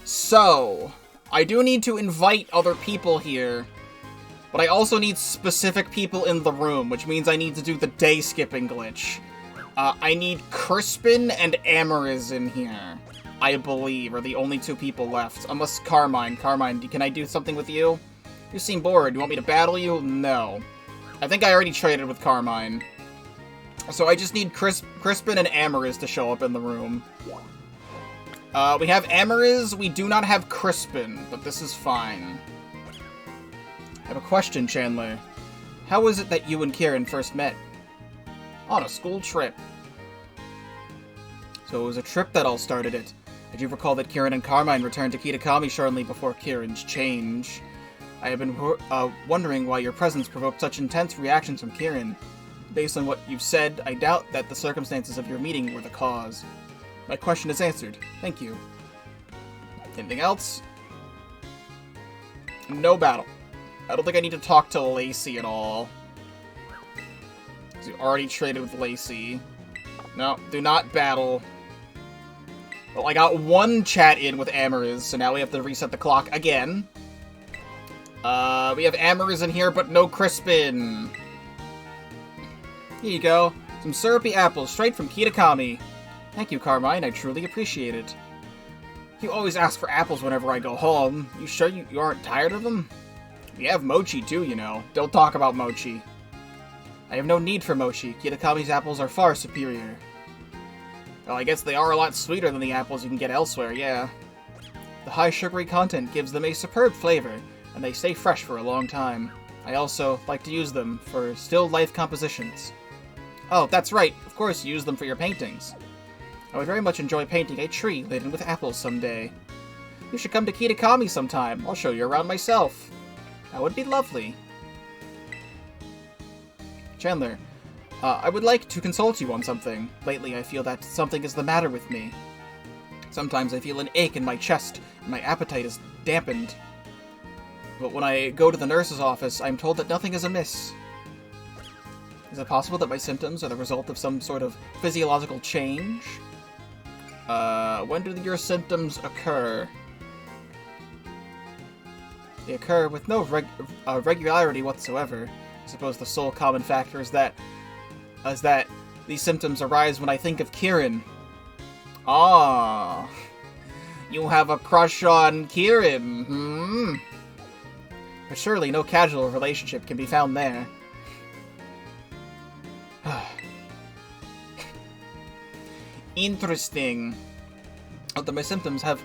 So, I do need to invite other people here, but I also need specific people in the room, which means I need to do the day skipping glitch. I need Crispin and Amariz in here, I believe, are the only two people left. Unless Carmine. Carmine, can I do something with you? You seem bored. You want me to battle you? No. I think I already traded with Carmine. So I just need Crispin and Amariz to show up in the room. We have Amariz, we do not have Crispin, but this is fine. I have a question, Chandler. How was it that you and Kieran first met? On a school trip. So it was a trip that all started it. I do recall that Kieran and Carmine returned to Kitakami shortly before Kieran's change. I have been wondering why your presence provoked such intense reactions from Kieran. Based on what you've said, I doubt that the circumstances of your meeting were the cause. My question is answered. Thank you. Anything else? No battle. I don't think I need to talk to Lacey at all. We already traded with Lacey. No, do not battle. Well, I got one chat in with Amariz, so now we have to reset the clock again. We have Amariz in here, but no Crispin. Here you go. Some syrupy apples straight from Kitakami. Thank you, Carmine. I truly appreciate it. You always ask for apples whenever I go home. You sure you aren't tired of them? We have mochi, too, you know. Don't talk about mochi. I have no need for mochi. Kitakami's apples are far superior. Well, I guess they are a lot sweeter than the apples you can get elsewhere, yeah. The high sugary content gives them a superb flavor, and they stay fresh for a long time. I also like to use them for still life compositions. Oh, that's right. Of course, you use them for your paintings. I would very much enjoy painting a tree laden with apples someday. You should come to Kitakami sometime. I'll show you around myself. That would be lovely. Chandler, I would like to consult you on something. Lately, I feel that something is the matter with me. Sometimes I feel an ache in my chest, and my appetite is dampened. But when I go to the nurse's office, I'm told that nothing is amiss. Is it possible that my symptoms are the result of some sort of physiological change? When do your symptoms occur? They occur with no regularity whatsoever. I suppose the sole common factor is that these symptoms arise when I think of Kieran. Ah, you have a crush on Kieran, hmm? But surely no casual relationship can be found there. Interesting. Although my symptoms have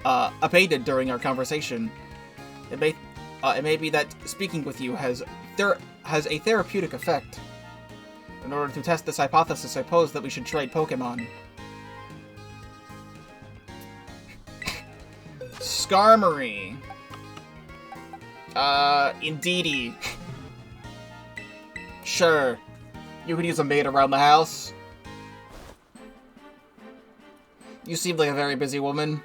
abated during our conversation, it may be that speaking with you has a therapeutic effect. In order to test this hypothesis, I pose that we should trade Pokémon. Skarmory. Indeedy. Sure. You could use a maid around the house. You seem like a very busy woman.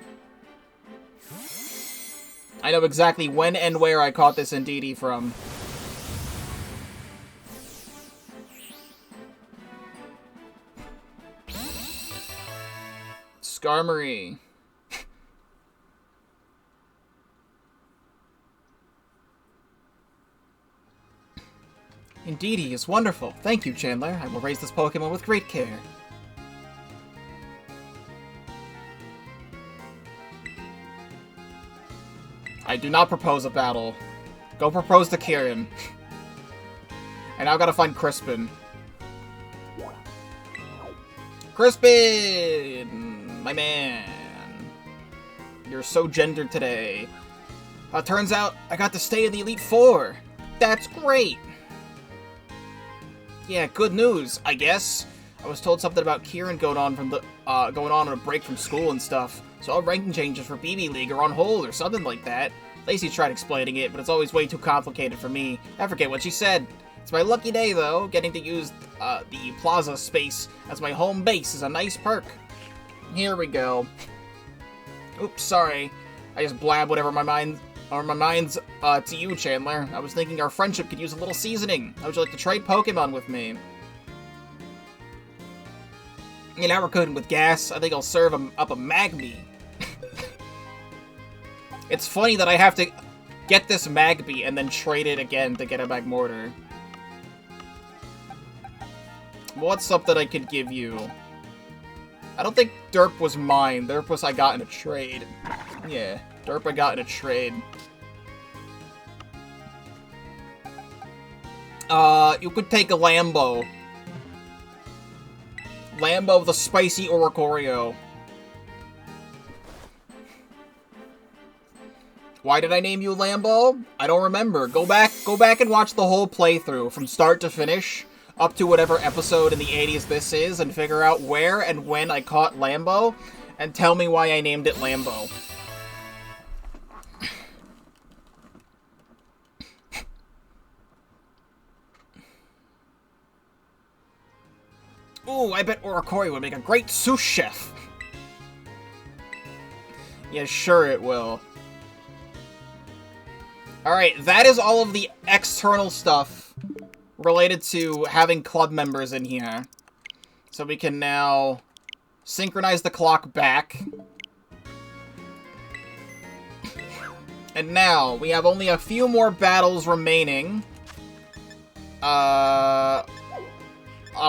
I know exactly when and where I caught this Indeedy from. Skarmory. Indeedy is wonderful. Thank you, Chandler. I will raise this Pokemon with great care. I do not propose a battle. Go propose to Kieran. And now I gotta find Crispin. Crispin! My man. You're so gendered today. Turns out I got to stay in the Elite Four. That's great. Yeah, good news, I guess. I was told something about Kieran going on a break from school and stuff. So all ranking changes for BB League are on hold or something like that. Lacey tried explaining it, but it's always way too complicated for me. I forget what she said. It's my lucky day, though. Getting to use the plaza space as my home base is a nice perk. Here we go. Oops, sorry. I just blab whatever my mind's to you, Chandler. I was thinking our friendship could use a little seasoning. How would you like to trade Pokemon with me? Yeah, now we're cooking with gas. I think I'll serve up a Magby. It's funny that I have to get this Magby and then trade it again to get a Magmortar. What's something I could give you? I don't think Derp was mine. Derp was I got in a trade. Yeah, Derp I got in a trade. You could take a Lambo. Lambo the spicy Oricorio. Why did I name you Lambo? I don't remember. Go back and watch the whole playthrough from start to finish, up to whatever episode in the 80s this is, and figure out where and when I caught Lambo, and tell me why I named it Lambo. Ooh, I bet Oricorio would make a great sous chef. Yeah, sure it will. Alright, that is all of the external stuff related to having club members in here. So we can now synchronize the clock back. And now, we have only a few more battles remaining.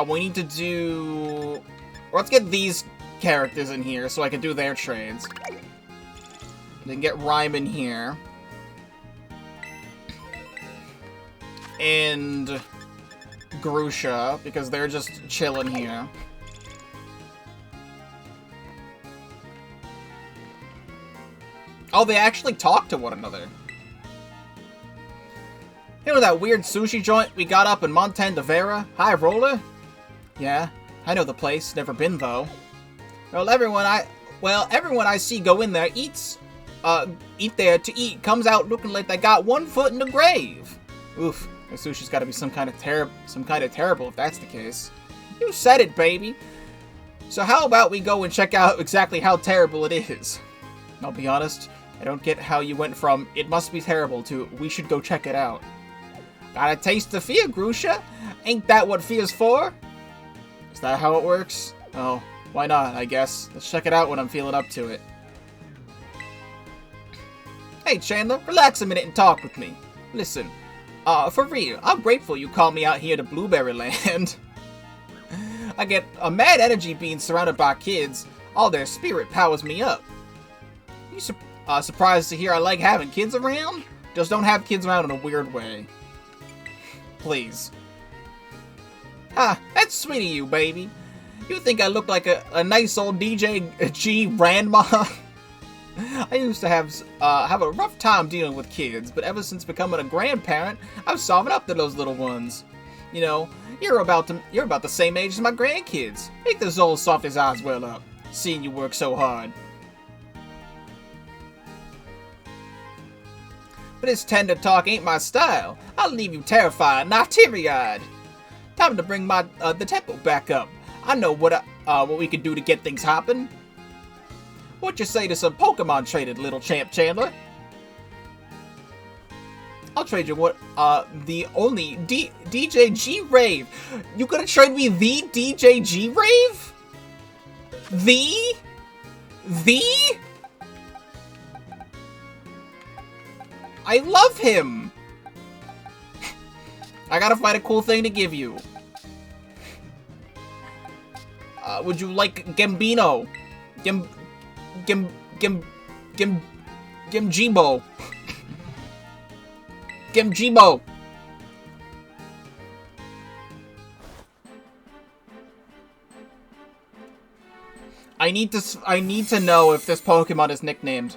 We need to do... Let's get these characters in here so I can do their trades. Then get Rhyme in here. And Grusha, because they're just chilling here. Oh, they actually talk to one another. You know that weird sushi joint we got up in Montandavera? High Roller? Yeah, I know the place. Never been, though. Well, everyone I see go in there eat there to eat, comes out looking like they got one foot in the grave. Oof. The sushi's gotta be some kind of terrible if that's the case. You said it, baby. So how about we go and check out exactly how terrible it is? I'll be honest, I don't get how you went from it must be terrible to we should go check it out. Got a taste of fear, Grusha? Ain't that what fear's for? Is that how it works? Oh, why not, I guess. Let's check it out when I'm feeling up to it. Hey, Chandler, relax a minute and talk with me. Listen. For real, I'm grateful you called me out here to Blueberry Land. I get a mad energy being surrounded by kids. All their spirit powers me up. You surprised to hear I like having kids around? Just don't have kids around in a weird way. Please. Ah, that's sweet of you, baby. You think I look like a nice old DJ G grandma? I used to have a rough time dealing with kids, but ever since becoming a grandparent, I'm solving up to those little ones. You know, you're about the same age as my grandkids. Make those old softy's eyes well up, seeing you work so hard. But this tender talk ain't my style. I'll leave you terrified, not teary-eyed. Time to bring the tempo back up. I know what we can do to get things hopping. What you say to some Pokemon traded, little champ Chandler? I'll trade you the only DJ G-Rave. You gonna trade me the DJ G-Rave? The? I love him. I gotta find a cool thing to give you. Would you like Gambino? Gimjibo. Gimjibo. I need to know if this Pokemon is nicknamed.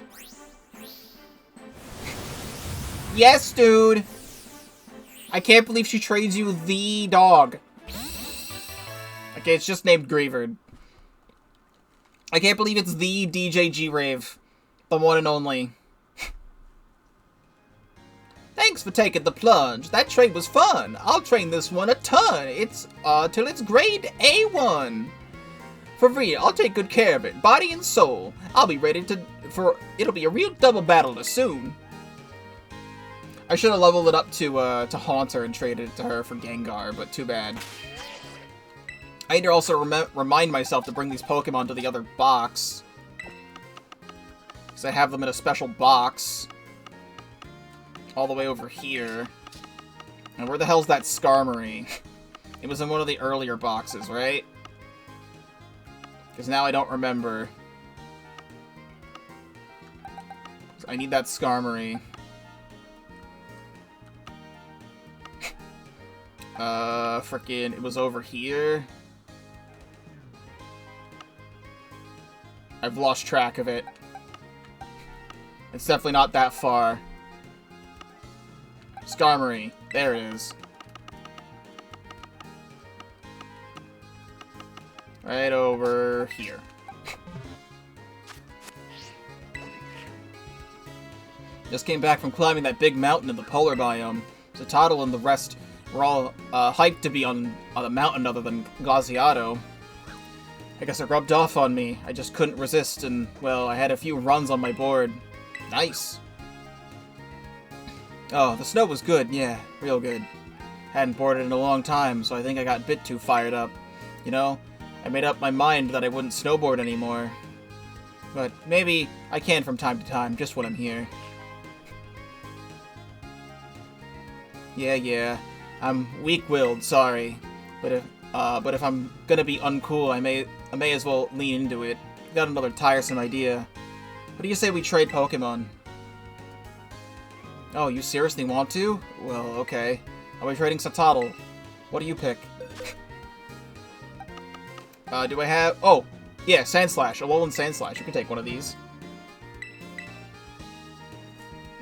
Yes, dude. I can't believe she trades you the dog. Okay, it's just named Greavard. I can't believe it's the DJ G-Rave. The one and only. Thanks for taking the plunge. That trade was fun. I'll train this one a ton. It's, till it's grade A1. For real, I'll take good care of it. Body and soul. I'll be ready it'll be a real double battler soon. I should have leveled it up to Haunter and traded it to her for Gengar, but too bad. I need to also remind myself to bring these Pokemon to the other box. Because I have them in a special box. All the way over here. And where the hell's that Skarmory? It was in one of the earlier boxes, right? Because now I don't remember. I need that Skarmory. Frickin', it was over here. I've lost track of it. It's definitely not that far. Skarmory. There it is. Right over here. Just came back from climbing that big mountain in the polar biome. Zatotl and the rest were all hyped to be on the mountain other than Glaciato. I guess it rubbed off on me. I just couldn't resist, and, well, I had a few runs on my board. Nice. Oh, the snow was good, yeah, real good. Hadn't boarded in a long time, so I think I got a bit too fired up. You know, I made up my mind that I wouldn't snowboard anymore. But maybe I can from time to time, just when I'm here. Yeah, I'm weak-willed, sorry. But if I'm gonna be uncool, I may as well lean into it. Got another tiresome idea. What do you say we trade Pokemon? Oh, you seriously want to? Well, okay. Are we trading Zatotl? What do you pick? Do I have... Oh! Yeah, Sandslash. Alolan Sandslash. You can take one of these.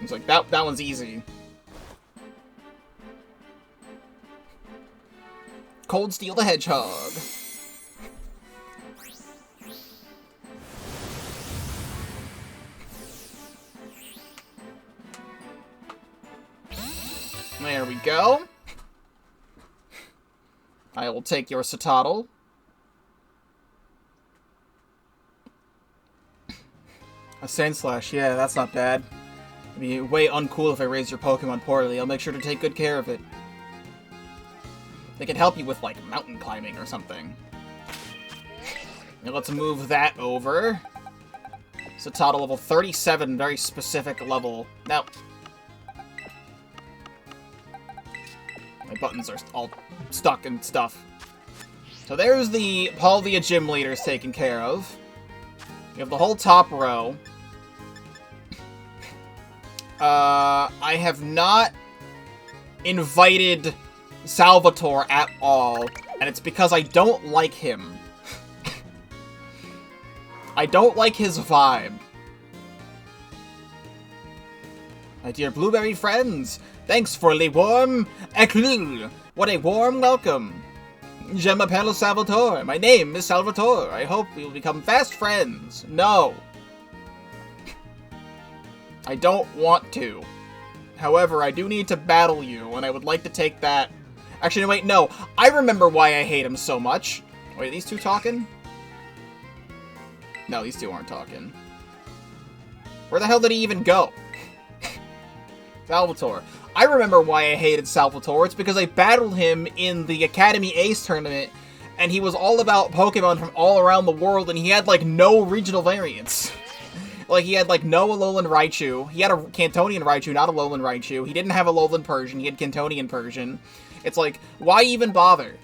It's like, that one's easy. Cold Steel the Hedgehog. There we go. I will take your Zatotl. A Sandslash, yeah, that's not bad. It'd be way uncool if I raised your Pokemon poorly. I'll make sure to take good care of it. They can help you with, like, mountain climbing or something. Now let's move that over. Zatotl level 37, very specific level. Now, my buttons are all stuck and stuff. So there's the Paldea gym leaders taken care of. You have the whole top row. I have not invited Salvatore at all, and it's because I don't like him. I don't like his vibe. My dear blueberry friends, thanks for the warm accueil. What a warm welcome. Je m'appelle Salvatore. My name is Salvatore. I hope we will become fast friends. No. I don't want to. However, I do need to battle you, and I would like to take that... Actually, wait, no. I remember why I hate him so much. Wait, are these two talking? No, these two aren't talking. Where the hell did he even go? Salvatore. I remember why I hated Salvatore. It's because I battled him in the Academy Ace tournament, and he was all about Pokemon from all around the world, and he had, like, no regional variants. Like, he had, like, no Alolan Raichu. He had a Cantonian Raichu, not a Alolan Raichu. He didn't have Alolan Persian. He had Cantonian Persian. It's like, why even bother?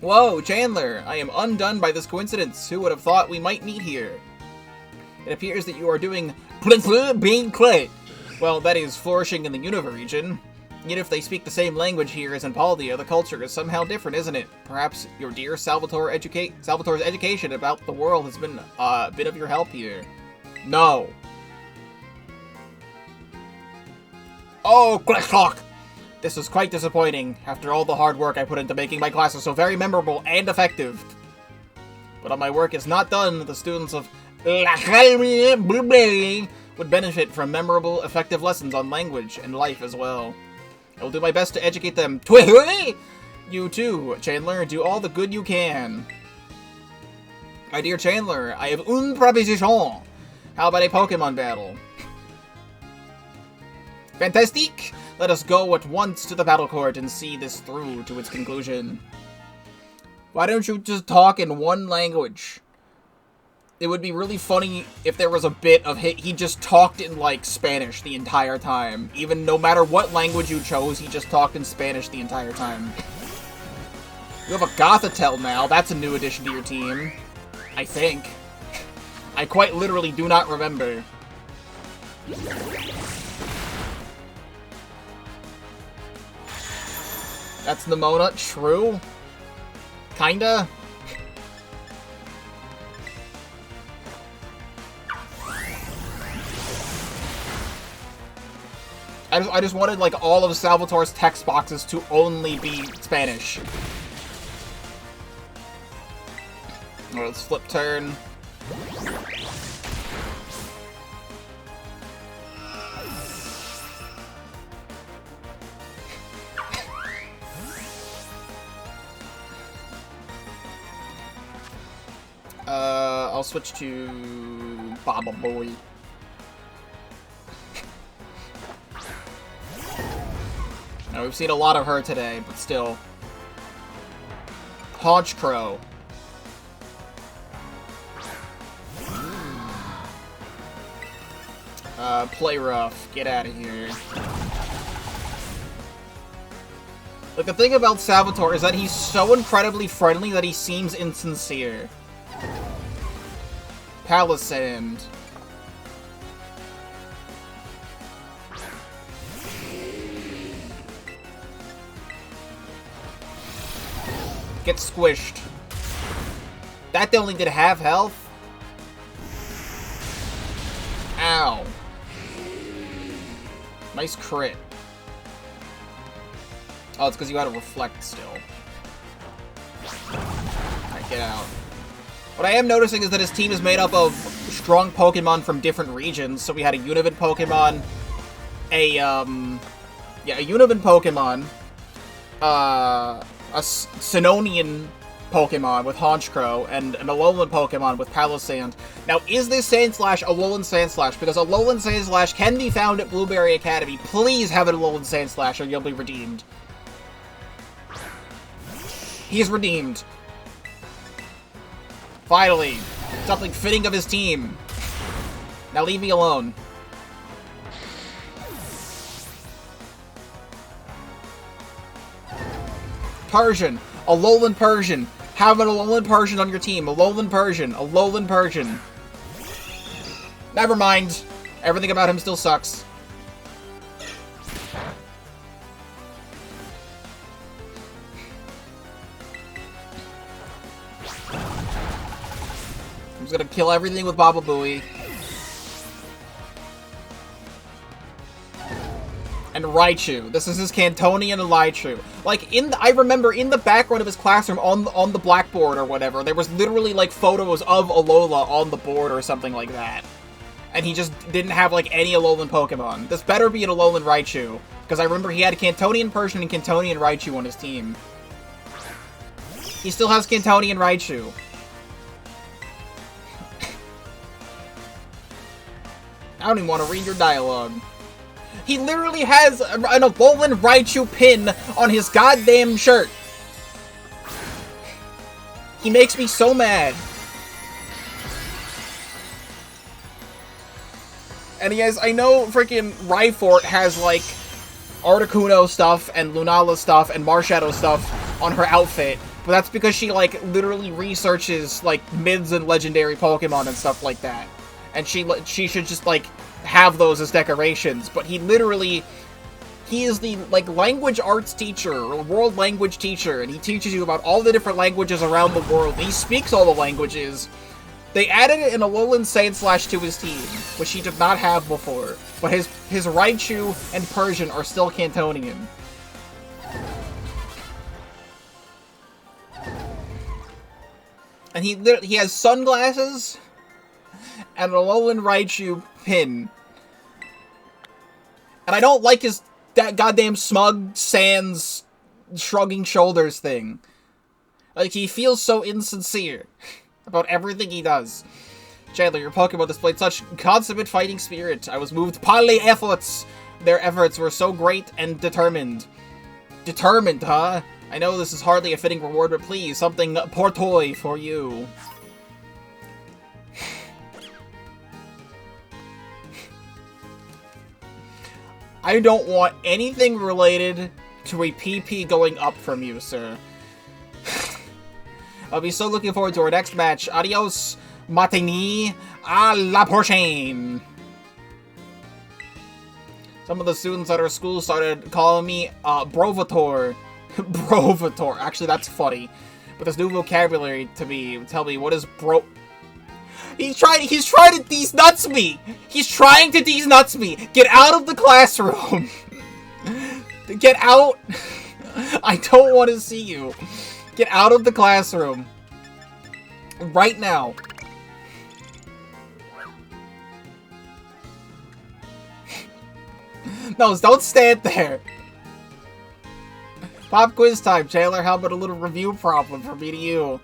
Whoa, Chandler! I am undone by this coincidence. Who would have thought we might meet here? It appears that you are doing being clay. Well, that is flourishing in the Unova region. Yet if they speak the same language here as in Paldea, the culture is somehow different, isn't it? Perhaps your dear Salvatore's education about the world has been a bit of your help here. No. Oh, click clock! This is quite disappointing, after all the hard work I put into making my classes so very memorable and effective. But my work is not done. The students of Blueberry would benefit from memorable, effective lessons on language and life as well. I will do my best to educate them. You too, Chandler. Do all the good you can. My dear Chandler, I have une proposition. How about a Pokemon battle? Fantastique! Let us go at once to the battle court and see this through to its conclusion. Why don't you just talk in one language? It would be really funny if there was a bit of he just talked in, like, Spanish the entire time. Even no matter what language you chose, he just talked in Spanish the entire time. You have a Gothitelle now. That's a new addition to your team. I think. I quite literally do not remember. That's Nimona. True. Kinda. I just wanted, like, all of Salvatore's text boxes to only be Spanish. Alright, let's flip turn. I'll switch to Baba Boy. Now, we've seen a lot of her today, but still. Haunch Crow. Play rough. Get out of here. Like, the thing about Salvatore is that he's so incredibly friendly that he seems insincere. Palisand. Get squished. That only did half health? Ow. Nice crit. Oh, it's because you had to reflect still. Alright, get out. What I am noticing is that his team is made up of strong Pokemon from different regions. So we had a Univin Pokemon, a Univin Pokemon, a Sinonian Pokemon with Honchkrow, and an Alolan Pokemon with Palisand. Now, is this Sandslash Alolan Sandslash? Because Alolan Sandslash can be found at Blueberry Academy. Please have an Alolan Sandslash or you'll be redeemed. He's redeemed. Finally. Something fitting of his team. Now leave me alone. Persian. Alolan Persian. Have an Alolan Persian on your team. Alolan Persian. Alolan Persian. Never mind. Everything about him still sucks. I'm just gonna kill everything with Baba Booey. And Raichu. This is his Cantonian and Raichu. Like, I remember in the background of his classroom on the blackboard or whatever, there was literally, like, photos of Alola on the board or something like that. And he just didn't have, like, any Alolan Pokemon. This better be an Alolan Raichu. Because I remember he had a Cantonian Persian and Cantonian Raichu on his team. He still has Cantonian Raichu. I don't even want to read your dialogue. He literally has an Alolan Raichu pin on his goddamn shirt. He makes me so mad. And yes, I know freaking Rhyfort has, like, Articuno stuff and Lunala stuff and Marshadow stuff on her outfit. But that's because she, like, literally researches, like, myths and legendary Pokemon and stuff like that. And she should just, like, have those as decorations. But he is the, like, language arts teacher, or world language teacher, and he teaches you about all the different languages around the world. He speaks all the languages. They added an Alolan Sandslash to his team, which he did not have before. But his Raichu and Persian are still Cantonian. And he has sunglasses and an Alolan Raichu pin. And I don't like that goddamn smug sans shrugging shoulders thing. Like, he feels so insincere about everything he does. Chandler, your Pokemon displayed such consummate fighting spirit. I was moved par les efforts. Their efforts were so great and determined. Determined, huh? I know this is hardly a fitting reward, but please, something portoi for you. I don't want anything related to a PP going up from you, sir. I'll be so looking forward to our next match. Adios, matinee, à la prochaine. Some of the students at our school started calling me, Brovator. Brovator. Actually, that's funny. But this new vocabulary to me, tell me, what is bro... He's trying to de-nuts me! He's trying to de-nuts me! Get out of the classroom! Get out! I don't want to see you. Get out of the classroom. Right now. No, don't stand there. Pop quiz time, Chandler. How about a little review problem from me to you?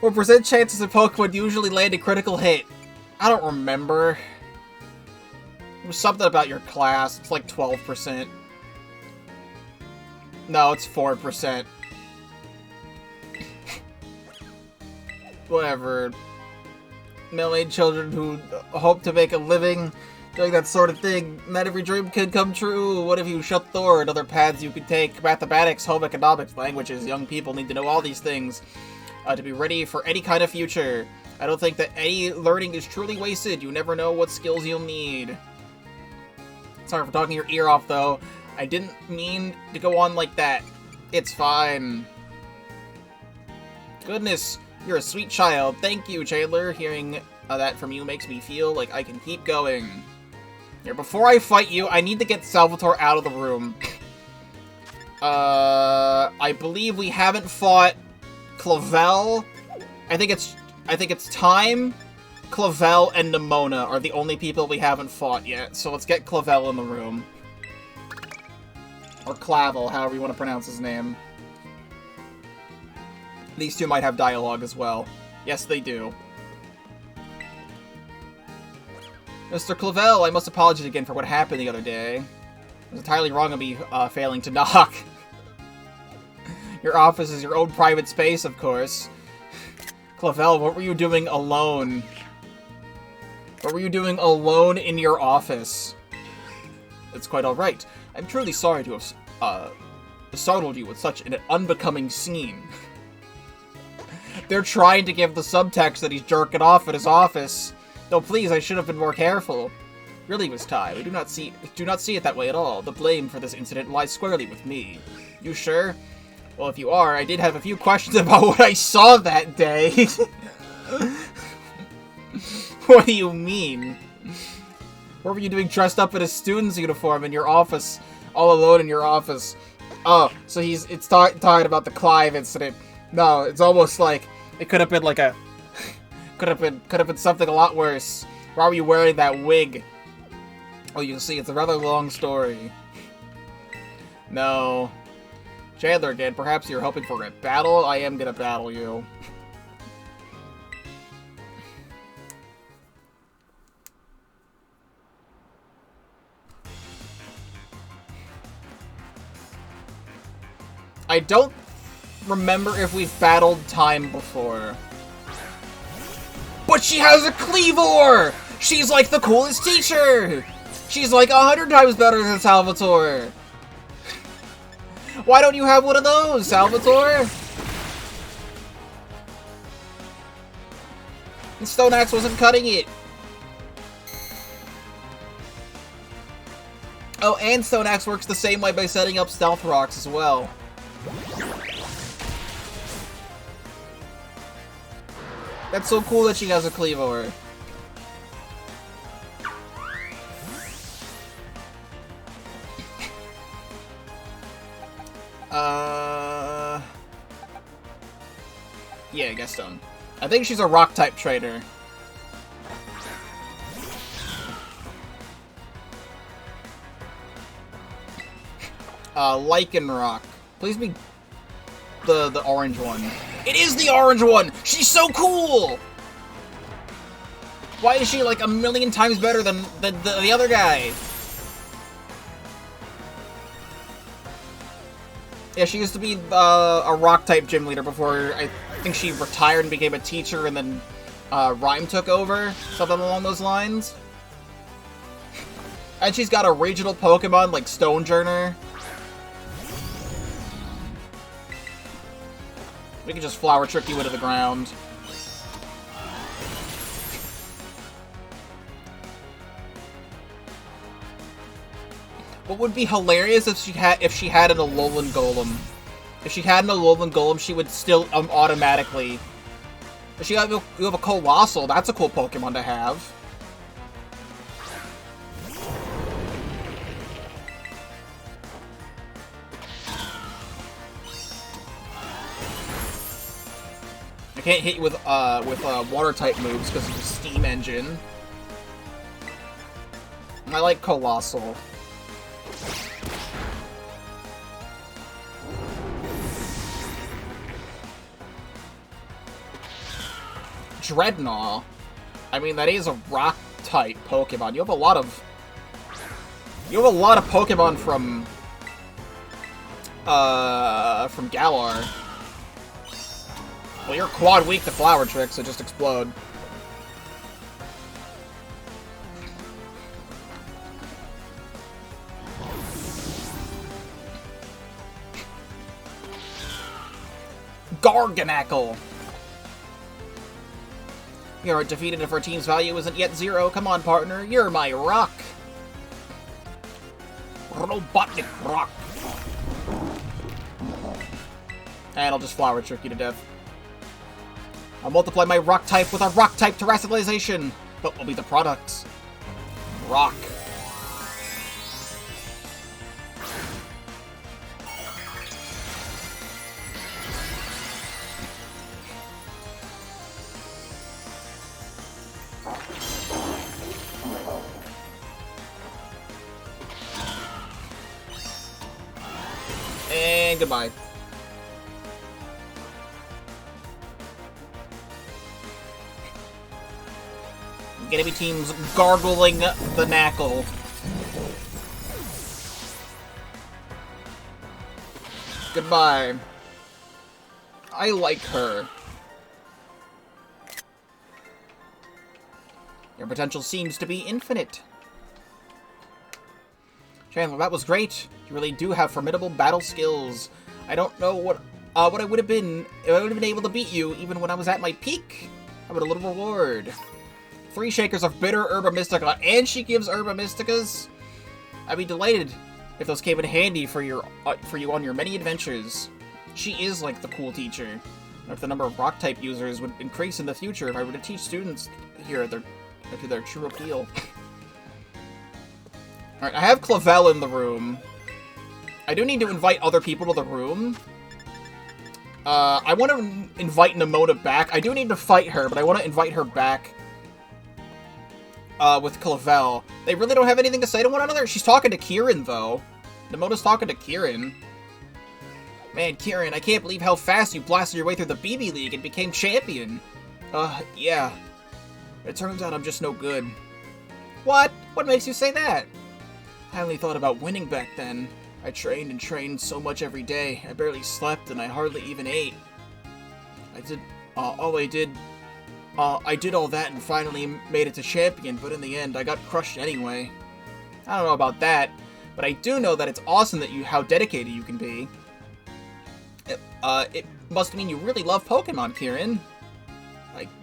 What percent chances of Pokemon usually land a critical hit? I don't remember. It was something about your class. It's like 12%. No, it's 4%. Whatever. Middle-aged children who hope to make a living doing that sort of thing. Not every dream can come true. What if you shut the door and other paths you could take? Mathematics, home economics, languages. Young people need to know all these things to be ready for any kind of future. I don't think that any learning is truly wasted. You never know what skills you'll need. Sorry for talking your ear off, though. I didn't mean to go on like that. It's fine. Goodness, you're a sweet child. Thank you, Chandler. Hearing that from you makes me feel like I can keep going. Here, before I fight you, I need to get Salvatore out of the room. I believe we haven't fought Clavel. I think it's Time, Clavel, and Nimona are the only people we haven't fought yet. So let's get Clavel in the room. Or Clavel, however you want to pronounce his name. These two might have dialogue as well. Yes, they do. Mr. Clavel, I must apologize again for what happened the other day. It was entirely wrong of me failing to knock. Your office is your own private space, of course. Clavel, what were you doing alone? What were you doing alone in your office? It's quite alright. I'm truly sorry to have startled you with such an unbecoming scene. They're trying to give the subtext that he's jerking off at his office. Though please, I should have been more careful. Really was time. I do not see it that way at all. The blame for this incident lies squarely with me. You sure? Well, if you are, I did have a few questions about what I saw that day. What do you mean? What were you doing dressed up in a student's uniform in your office, all alone in your office? Oh, so it's talking about the Clive incident. No, it's almost like it could have been like could have been something a lot worse. Why were you wearing that wig? Oh, you can see it's a rather long story. No. Chandler again, perhaps you're hoping for a battle? I am gonna battle you. I don't remember if we've battled Time before. But she has a Cleavor! She's like the coolest teacher! She's like 100 times better than Salvatore! Why don't you have one of those, Salvatore? And Stone Axe wasn't cutting it. Oh, and Stone Axe works the same way by setting up stealth rocks as well. That's so cool that she has a Cleavor. Yeah, Gaston. I think she's a rock-type trader. Lycanroc. Please be the orange one. It is the orange one! She's so cool! Why is she like a million times better than the other guy? Yeah, she used to be a rock-type gym leader before I think she retired and became a teacher, and then Rhyme took over. Something along those lines. And she's got a regional Pokemon like Stonejourner. We can just Flower Trick you into the ground. What would be hilarious if she had an Alolan Golem. If she had an Alolan Golem, she would still automatically. If you have a Colossal, that's a cool Pokemon to have. I can't hit you with water type moves because of the Steam Engine. I like Colossal. Dreadnought. I mean, that is a rock type Pokemon. You have a lot of Pokemon from Galar. Well, you're quad weak to Flower Trick, so just explode. Garganackle. You're defeated if our team's value isn't yet 0. Come on, partner. You're my rock. Robotnik rock. And I'll just Flower Trick you to death. I'll multiply my rock type with a rock type terrestrialization. What will be the product? Rock. And goodbye. Enemy team's gargling the Knackle. Goodbye. I like her. Your potential seems to be infinite. Chandler, that was great. You really do have formidable battle skills. I don't know what I would have been if I would have been able to beat you even when I was at my peak. How about a little reward? 3 shakers of bitter Herba Mystica, and she gives Herba Mysticas? I'd be delighted if those came in handy for you on your many adventures. She is like the cool teacher. If the number of rock type users would increase in the future if I were to teach students here to their true appeal. Alright, I have Clavel in the room. I do need to invite other people to the room. I want to invite Nemona back. I do need to fight her, but I want to invite her back. With Clavel. They really don't have anything to say to one another? She's talking to Kieran, though. Nemona's talking to Kieran. Man, Kieran, I can't believe how fast you blasted your way through the BB League and became champion. Yeah. It turns out I'm just no good. What? What makes you say that? I only thought about winning back then. I trained and trained so much every day. I barely slept and I hardly even ate. I did all that and finally made it to champion, but in the end, I got crushed anyway. I don't know about that, but I do know that it's awesome how dedicated you can be. It must mean you really love Pokemon, Kieran.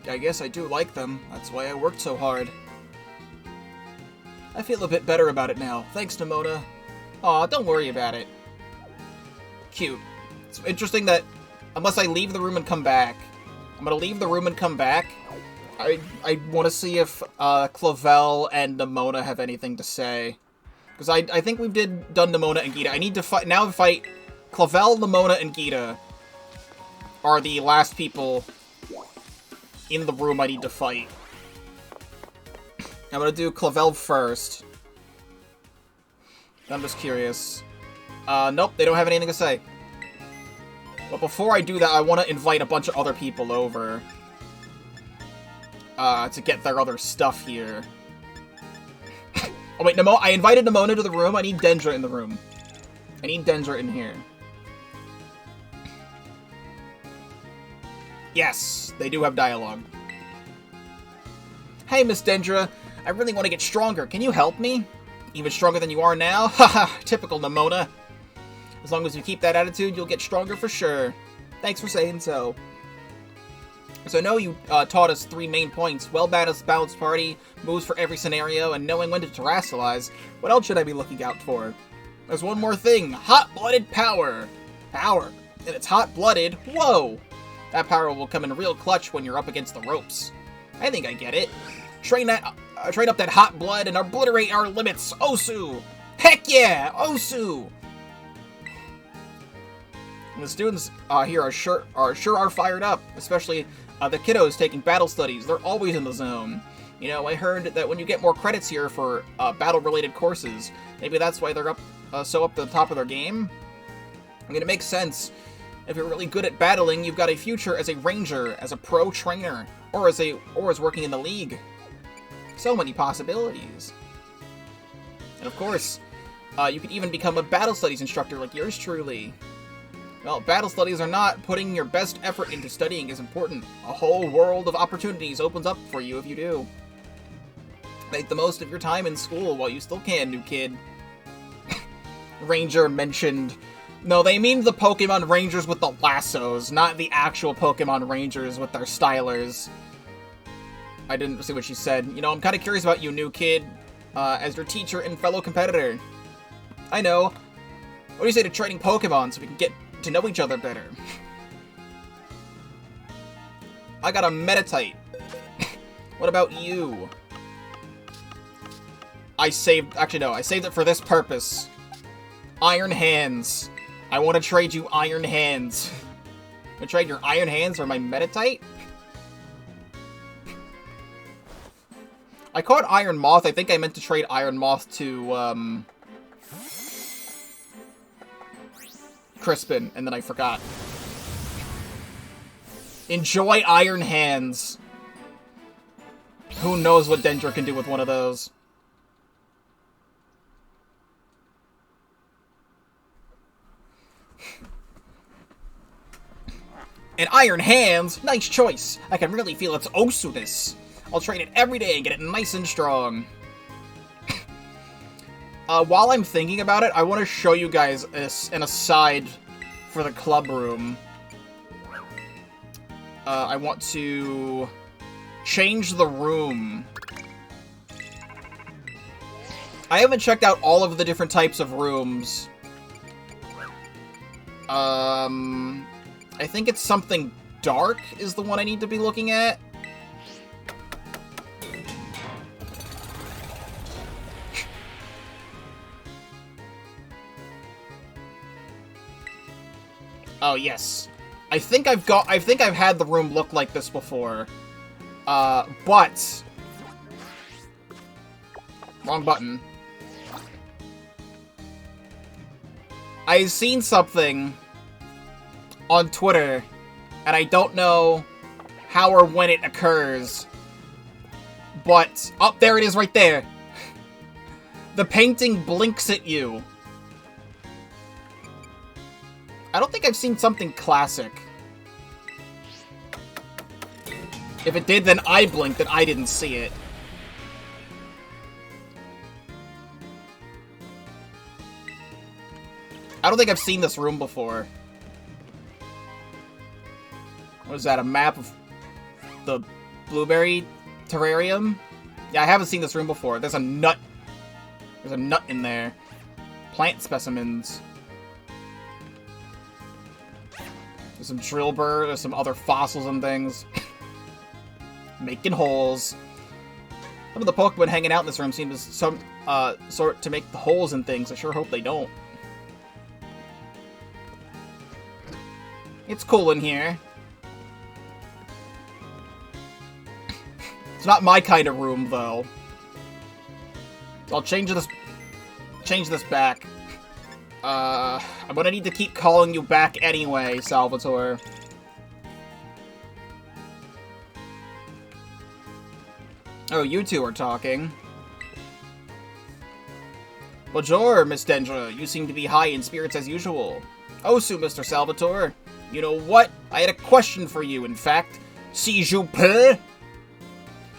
I guess I do like them. That's why I worked so hard. I feel a bit better about it now. Thanks, Nemona. Aw, don't worry about it. Cute. It's interesting that unless I leave the room and come back, I'm gonna leave the room and come back. I want to see if Clavel and Nemona have anything to say. Because I think we've done Nemona and Geeta. I need to fight Clavel, Nemona, and Geeta are the last people in the room I need to fight. I'm gonna do Clavel first. I'm just curious. Nope, they don't have anything to say. But before I do that, I want to invite a bunch of other people over. To get their other stuff here. Oh wait, I invited Nemona to the room. I need Dendra in the room. I need Dendra in here. Yes, they do have dialogue. Hey, Miss Dendra. I really want to get stronger. Can you help me? Even stronger than you are now? Haha, typical Nemona. As long as you keep that attitude, you'll get stronger for sure. Thanks for saying so. So I know you taught us 3 main points. Well-balanced party, moves for every scenario, and knowing when to terrestrialize. What else should I be looking out for? There's one more thing. Hot-blooded power. Power. And it's hot-blooded. Whoa! That power will come in real clutch when you're up against the ropes. I think I get it. Train up that hot blood and obliterate our limits. Osu! Heck yeah! Osu! And the students here are sure fired up, especially the kiddos taking battle studies. They're always in the zone. You know, I heard that when you get more credits here for battle-related courses, maybe that's why they're so up to the top of their game. I mean, it makes sense. If you're really good at battling, you've got a future as a ranger, as a pro trainer, or as working in the league. So many possibilities. And of course, you could even become a battle studies instructor like yours truly. Well, battle studies are not. Putting your best effort into studying is important. A whole world of opportunities opens up for you if you do. Make the most of your time in school while you still can, new kid. Ranger mentioned. No, they mean the Pokemon Rangers with the lassos, not the actual Pokemon Rangers with their stylers. I didn't see what she said. You know, I'm kind of curious about you, new kid, as your teacher and fellow competitor. I know. What do you say to trading Pokemon so we can get to know each other better? I got a Meditite. What about you? I saved it for this purpose. Iron Hands. I want to trade you Iron Hands. I trade your Iron Hands for my Meditite? I caught Iron Moth. I think I meant to trade Iron Moth to, Crispin, and then I forgot. Enjoy Iron Hands. Who knows what Dendra can do with one of those? And Iron Hands? Nice choice. I can really feel its Osu-ness. I'll train it every day and get it nice and strong. While I'm thinking about it, I want to show you guys an aside for the club room. I want to change the room. I haven't checked out all of the different types of rooms. I think it's something dark is the one I need to be looking at. Oh, yes. I think I've had the room look like this before. But... Wrong button. I've seen something on Twitter, and I don't know how or when it occurs. But... Oh, there it is right there! The painting blinks at you. I don't think I've seen something classic. If it did, then I blinked and I didn't see it. I don't think I've seen this room before. What is that, a map of the blueberry terrarium? Yeah, I haven't seen this room before. There's a nut. There's a nut in there. Plant specimens. There's some drill burr, there's some other fossils and things. Making holes. Some of the Pokemon hanging out in this room seem to sort to make the holes and things. I sure hope they don't. It's cool in here. It's not my kind of room, though. So I'll change this back. I'm gonna need to keep calling you back anyway, Salvatore. Oh, you two are talking. Bonjour, Miss Dendra. You seem to be high in spirits as usual. Osu, Mr. Salvatore. You know what? I had a question for you, in fact. Si je peux?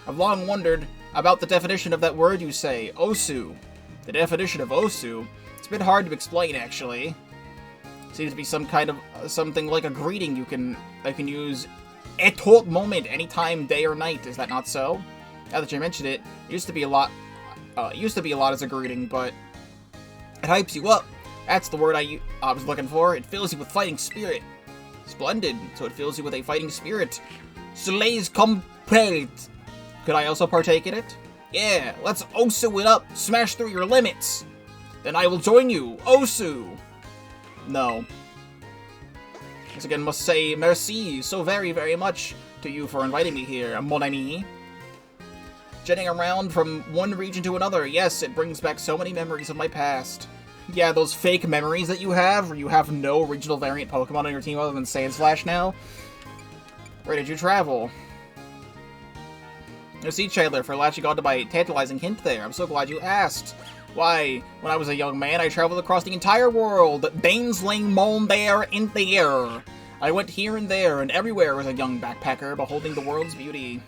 I've long wondered about the definition of that word you say, Osu. The definition of Osu? It's a bit hard to explain, actually. Seems to be some kind of something like a greeting that can use at tout moment, anytime, day or night. Is that not so? Now that you mentioned it, it used to be a lot as a greeting, but it hypes you up. That's the word I was looking for. It fills you with fighting spirit. Splendid. So it fills you with a fighting spirit. Soleil's complete. Could I also partake in it? Yeah, let's Osu it up. Smash through your limits. Then I will join you. Osu. No. Once again, must say merci so very, very much to you for inviting me here, mon ami. Jetting around from one region to another. Yes, it brings back so many memories of my past. Yeah, those fake memories that you have, where you have no regional variant Pokemon on your team other than Sandslash now. Where did you travel? No, see, Chandler, for latching on to my tantalizing hint there. I'm so glad you asked. Why, when I was a young man, I traveled across the entire world, Danesling mon there in the air. I went here and there and everywhere as a young backpacker, beholding the world's beauty.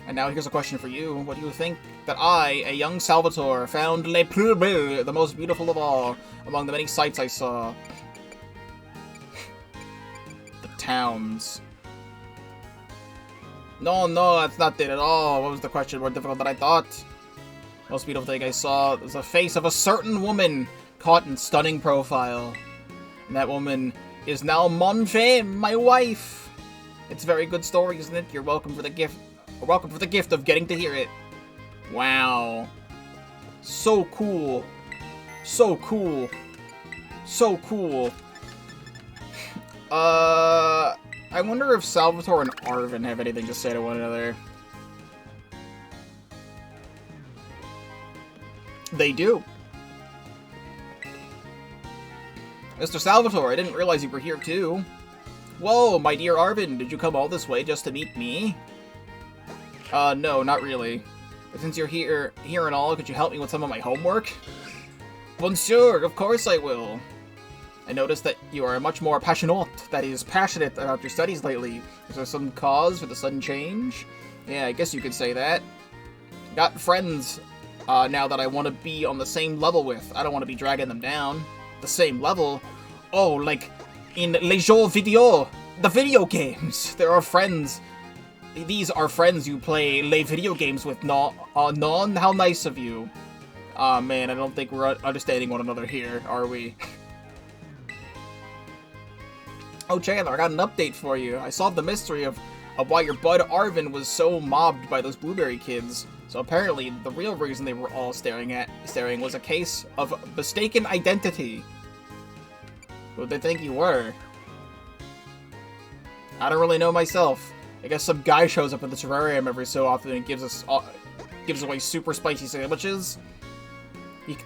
And now here's a question for you. What do you think that I, a young Salvatore, found le plus beau, the most beautiful of all, among the many sights I saw? The towns. No, that's not it at all. What was the question more difficult than I thought? Most beautiful thing I saw was the face of a certain woman caught in stunning profile. And that woman is now mon femme, my wife. It's a very good story, isn't it? You're welcome for the gift. Welcome for the gift of getting to hear it. Wow. So cool. So cool. So cool. I wonder if Salvatore and Arvin have anything to say to one another. They do. Mr. Salvatore, I didn't realize you were here too. Whoa, my dear Arvin, did you come all this way just to meet me? No, not really. But since you're here and all, could you help me with some of my homework? Bonjour, of course I will. I noticed that you are much more passionate, that is, passionate about your studies lately. Is there some cause for the sudden change? Yeah, I guess you could say that. Got friends, now that I want to be on the same level with. I don't want to be dragging them down. The same level? Oh, like in les jeux vidéo, the video games. There are friends. These are friends you play les video games with, non? How nice of you. Aw, man, I don't think we're understanding one another here, are we? Oh, Chandler, I got an update for you. I solved the mystery of why your bud Arvin was so mobbed by those blueberry kids. So apparently, the real reason they were all staring was a case of mistaken identity. Who would they think you were? I don't really know myself. I guess some guy shows up at the terrarium every so often and gives away super spicy sandwiches.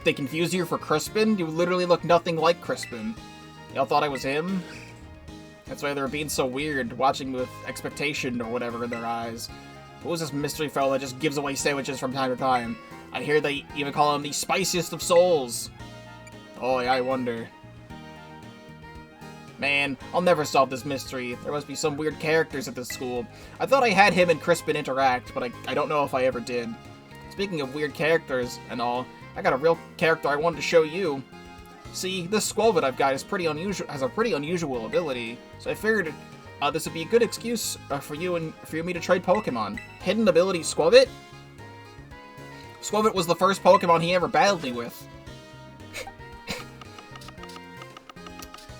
They confuse you for Crispin? You literally look nothing like Crispin. Y'all thought I was him? That's why they were being so weird, watching with expectation or whatever in their eyes. Who is this mystery fellow that just gives away sandwiches from time to time? I hear they even call him the spiciest of souls. Oh, yeah, I wonder. Man, I'll never solve this mystery. There must be some weird characters at this school. I thought I had him and Crispin interact, but I don't know if I ever did. Speaking of weird characters and all, I got a real character I wanted to show you. See, this Squelvet I've got is has a pretty unusual ability, so I figured this would be a good excuse for you and me to trade Pokemon. Hidden ability Squelvet? Squelvet was the first Pokemon he ever battled me with.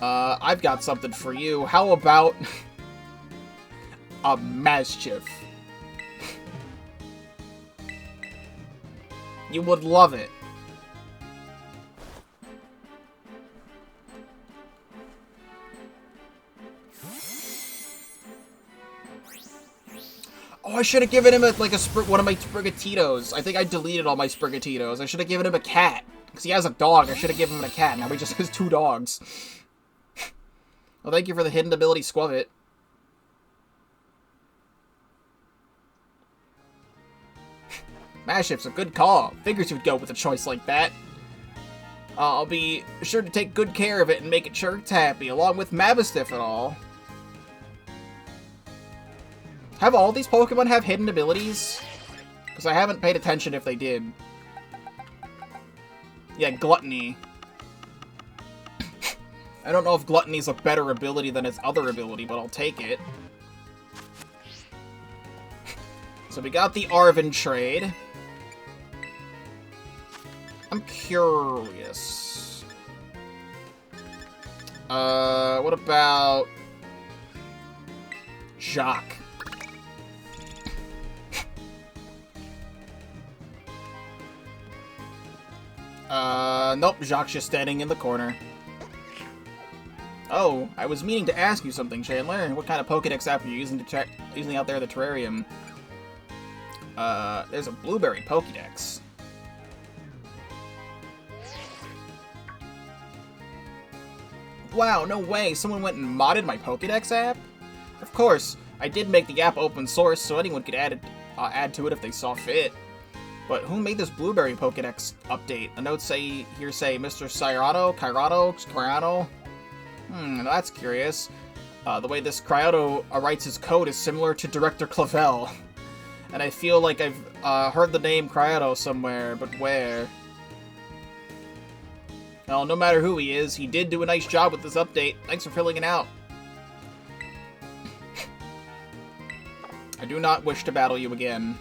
I've got something for you. How about a Mischief? You would love it. Oh, I should have given him one of my Sprigatitos. I think I deleted all my Sprigatitos. I should have given him a cat. Because he has a dog. I should have given him a cat. Now he just has 2 dogs. Well, thank you for the hidden ability, Squelvet. Maship's a good call. Figures you'd go with a choice like that. I'll be sure to take good care of it and make it sure it's happy, along with Mavistiff and all. Have all these Pokemon have hidden abilities? Because I haven't paid attention if they did. Yeah, Gluttony. I don't know if Gluttony's a better ability than its other ability, but I'll take it. So we got the Arven trade. I'm curious. What about Jacques? Nope, Jacques just standing in the corner. Oh, I was meaning to ask you something, Chandler. What kind of Pokédex app are you using out there in the terrarium? There's a blueberry Pokédex. Wow, no way. Someone went and modded my Pokédex app? Of course, I did make the app open source so anyone could add to it if they saw fit. But who made this blueberry Pokédex update? The notes say Mr. Cryoto? That's curious. The way this Cryoto writes his code is similar to Director Clavel. And I feel like I've heard the name Cryoto somewhere, but where? Well, no matter who he is, he did do a nice job with this update. Thanks for filling it out. I do not wish to battle you again.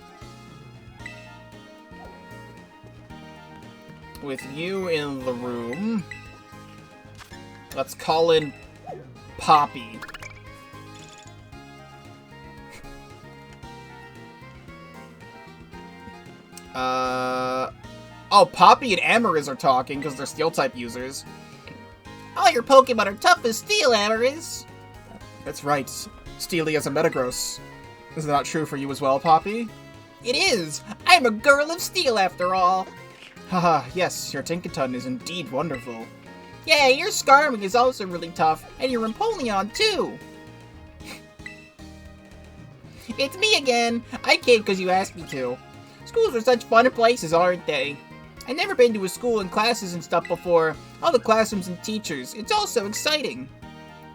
With you in the room, let's call in Poppy. Oh, Poppy and Amariz are talking because they're Steel-type users. All your Pokemon are tough as steel, Amariz. That's right. Steely as a Metagross. Is that not true for you as well, Poppy? It is! I'm a girl of steel after all! Haha, yes, your Tinkaton is indeed wonderful. Yeah, your Skarmory is also really tough, and your Empoleon too! It's me again! I came because you asked me to. Schools are such fun places, aren't they? I've never been to a school and classes and stuff before. All the classrooms and teachers. It's all so exciting.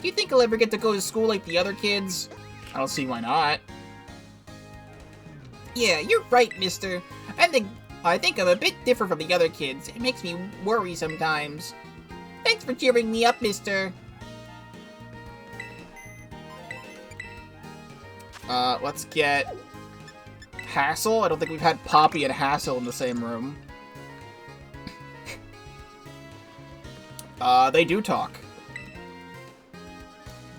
Do you think I'll ever get to go to school like the other kids? I don't see why not. Yeah, you're right, mister. I think I'm a bit different from the other kids. It makes me worry sometimes. Thanks for cheering me up, mister. Let's get Hassel. I don't think we've had Poppy and Hassel in the same room. They do talk.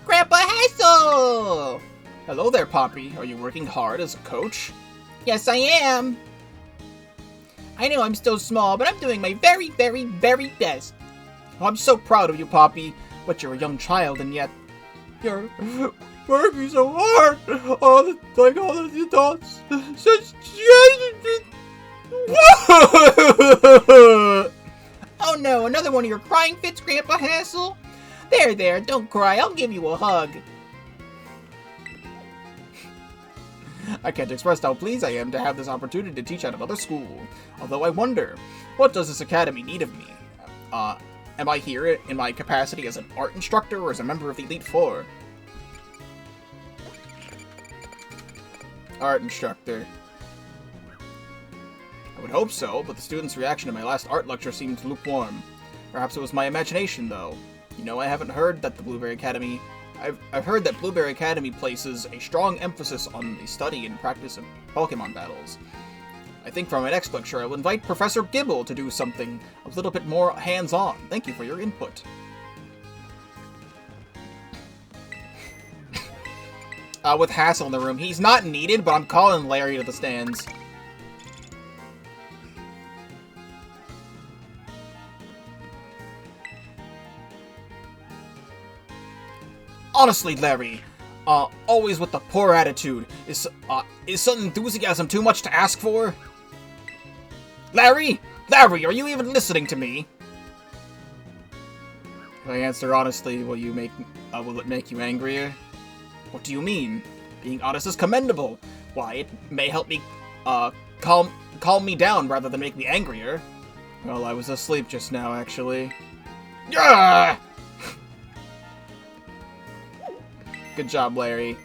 Grandpa Hassel! Hello there, Poppy. Are you working hard as a coach? Yes, I am. I know I'm still small, but I'm doing my very, very, very best. Oh, I'm so proud of you, Poppy. But you're a young child, and yet you're working so hard. All the adults. Oh no, another one of your crying fits, Grandpa Hassel? There, don't cry. I'll give you a hug. I can't express how pleased I am to have this opportunity to teach at another school. Although I wonder, what does this academy need of me? Am I here in my capacity as an art instructor or as a member of the Elite Four? Art instructor. I would hope so, but the students' reaction to my last art lecture seemed lukewarm. Perhaps it was my imagination, though. You know, I haven't heard that the Blueberry Academy... I've heard that Blueberry Academy places a strong emphasis on the study and practice of Pokemon battles. I think for my next lecture, I'll invite Professor Gibble to do something a little bit more hands-on. Thank you for your input. With Hassel in the room. He's not needed, but I'm calling Larry to the stands. Honestly, Larry, always with the poor attitude. Is sudden enthusiasm too much to ask for? Larry? Larry, are you even listening to me? If I answer honestly, will it make you angrier? What do you mean? Being honest is commendable. Why, it may help me, calm me down rather than make me angrier. Well, I was asleep just now, actually. Yeah! Good job, Larry.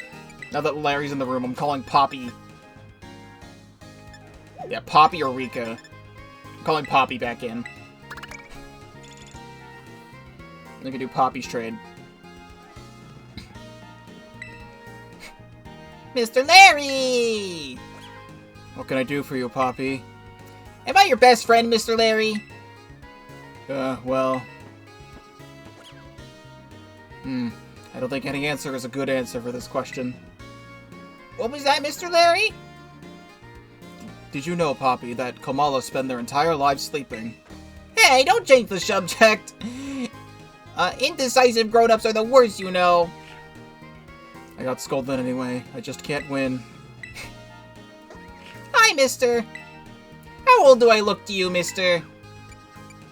Now that Larry's in the room, I'm calling Poppy. Yeah, Poppy or Rika. I'm calling Poppy back in. I can do Poppy's trade. Mr. Larry! What can I do for you, Poppy? Am I your best friend, Mr. Larry? Well... I don't think any answer is a good answer for this question. What was that, Mr. Larry? Did you know, Poppy, that koalas spend their entire lives sleeping? Hey, don't change the subject! Indecisive grown-ups are the worst, you know. I got scolded anyway. I just can't win. Hi, mister. How old do I look to you, mister?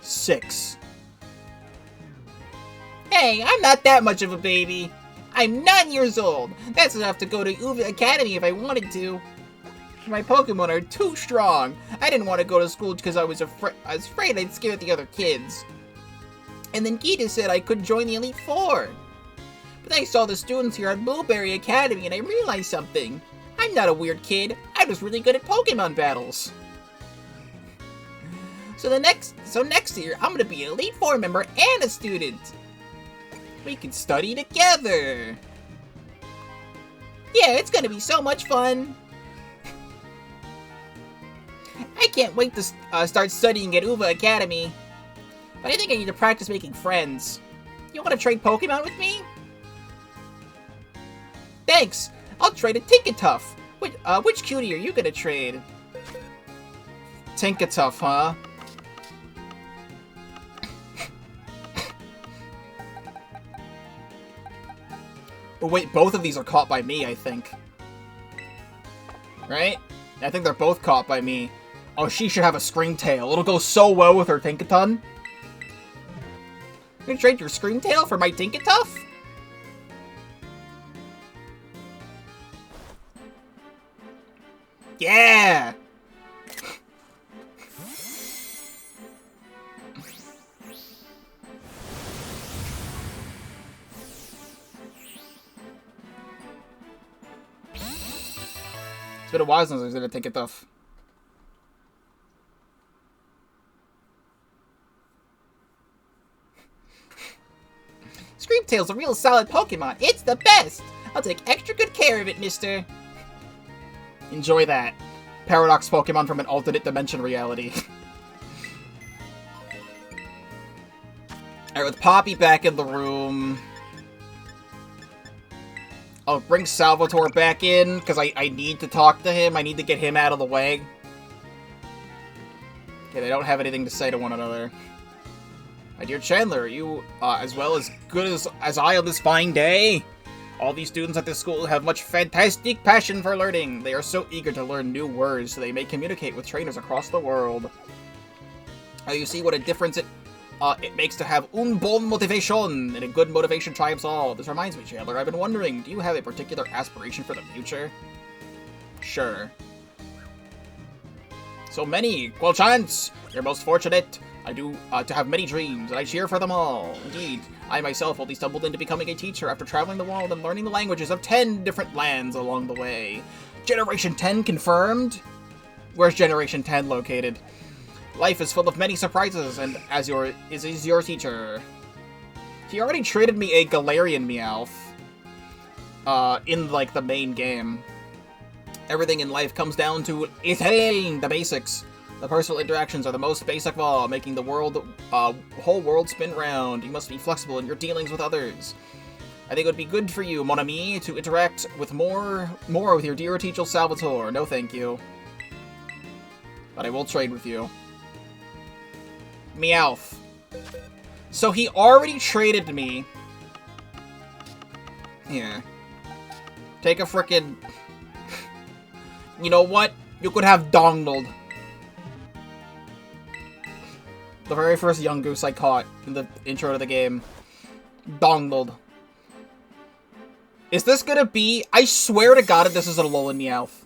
6. Hey, I'm not that much of a baby. I'm 9 years old. That's enough to go to Uva Academy if I wanted to. My Pokemon are too strong. I didn't want to go to school because I was afraid I'd scare the other kids. And then Gita said I could join the Elite Four. But I saw the students here at Blueberry Academy and I realized something. I'm not a weird kid. I'm just really good at Pokemon battles. So next year, I'm gonna be an Elite Four member and a student. We can study together. Yeah, it's gonna be so much fun. I can't wait to start studying at Uva Academy. But I think I need to practice making friends. You want to trade Pokemon with me? Thanks! I'll trade a Tinkatuff. Which cutie are you gonna trade? Tinkatuff, huh? Oh wait, both of these are caught by me, I think. Right? I think they're both caught by me. Oh, she should have a Scream Tail. It'll go so well with her Tinkaton. You're gonna trade your Scream Tail for my Tinkatuff? Yeah! It's been a while since I was gonna Tinkatuff. Screamtail's a real solid Pokemon. It's the best! I'll take extra good care of it, mister. Enjoy that. Paradox Pokemon from an alternate dimension reality. Alright, with Poppy back in the room... I'll bring Salvatore back in, because I need to talk to him. I need to get him out of the way. Okay, they don't have anything to say to one another. My dear Chandler, are you as well as good as I on this fine day? All these students at this school have much fantastic passion for learning. They are so eager to learn new words so they may communicate with trainers across the world. You see what a difference it makes to have un bon motivation, and a good motivation triumphs all. This reminds me, Chandler, I've been wondering, do you have a particular aspiration for the future? Sure. So many. Well, chance! You're most fortunate. I do to have many dreams, and I cheer for them all. Indeed, I myself only stumbled into becoming a teacher after traveling the world and learning the languages of 10 different lands along the way. Generation 10 confirmed? Where's Generation 10 located? Life is full of many surprises, and as is your teacher. He already traded me a Galarian Meowth in, like, the main game. Everything in life comes down to the basics. The personal interactions are the most basic of all, making the whole world spin round. You must be flexible in your dealings with others. I think it would be good for you, mon ami, to interact with more with your dear teacher Salvatore. No thank you. But I will trade with you. Meowth. So he already traded me. Here. Take a frickin'... You know what? You could have Dongled. The very first young goose I caught in the intro to the game. Dongled. Is this gonna be... I swear to God if this is a Alolan Meowth.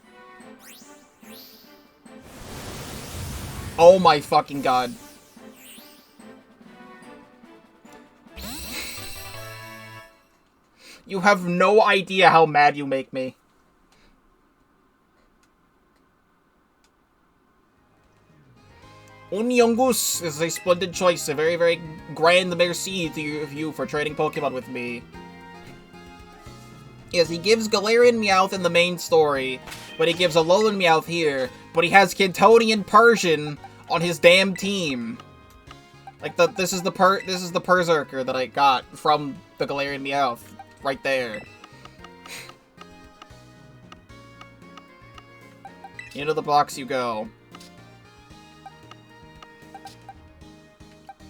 Oh my fucking God. You have no idea how mad you make me. Unyongus is a splendid choice. A very, very grand merci to you for trading Pokemon with me. Yes, he gives Galarian Meowth in the main story, but he gives Alolan Meowth here, but he has Cantonian Persian on his damn team. Like, this is the Berserker that I got from the Galarian Meowth. Right there. Into the box you go.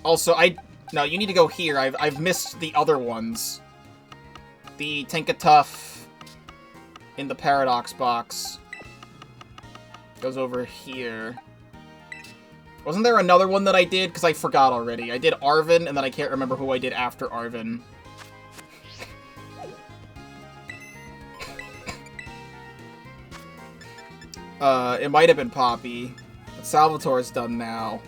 Also, no, you need to go here. I've missed the other ones. The Tinkatuff in the Paradox box goes over here. Wasn't there another one that I did? Because I forgot already. I did Arven, and then I can't remember who I did after Arven. It might have been Poppy, but Salvatore's done now.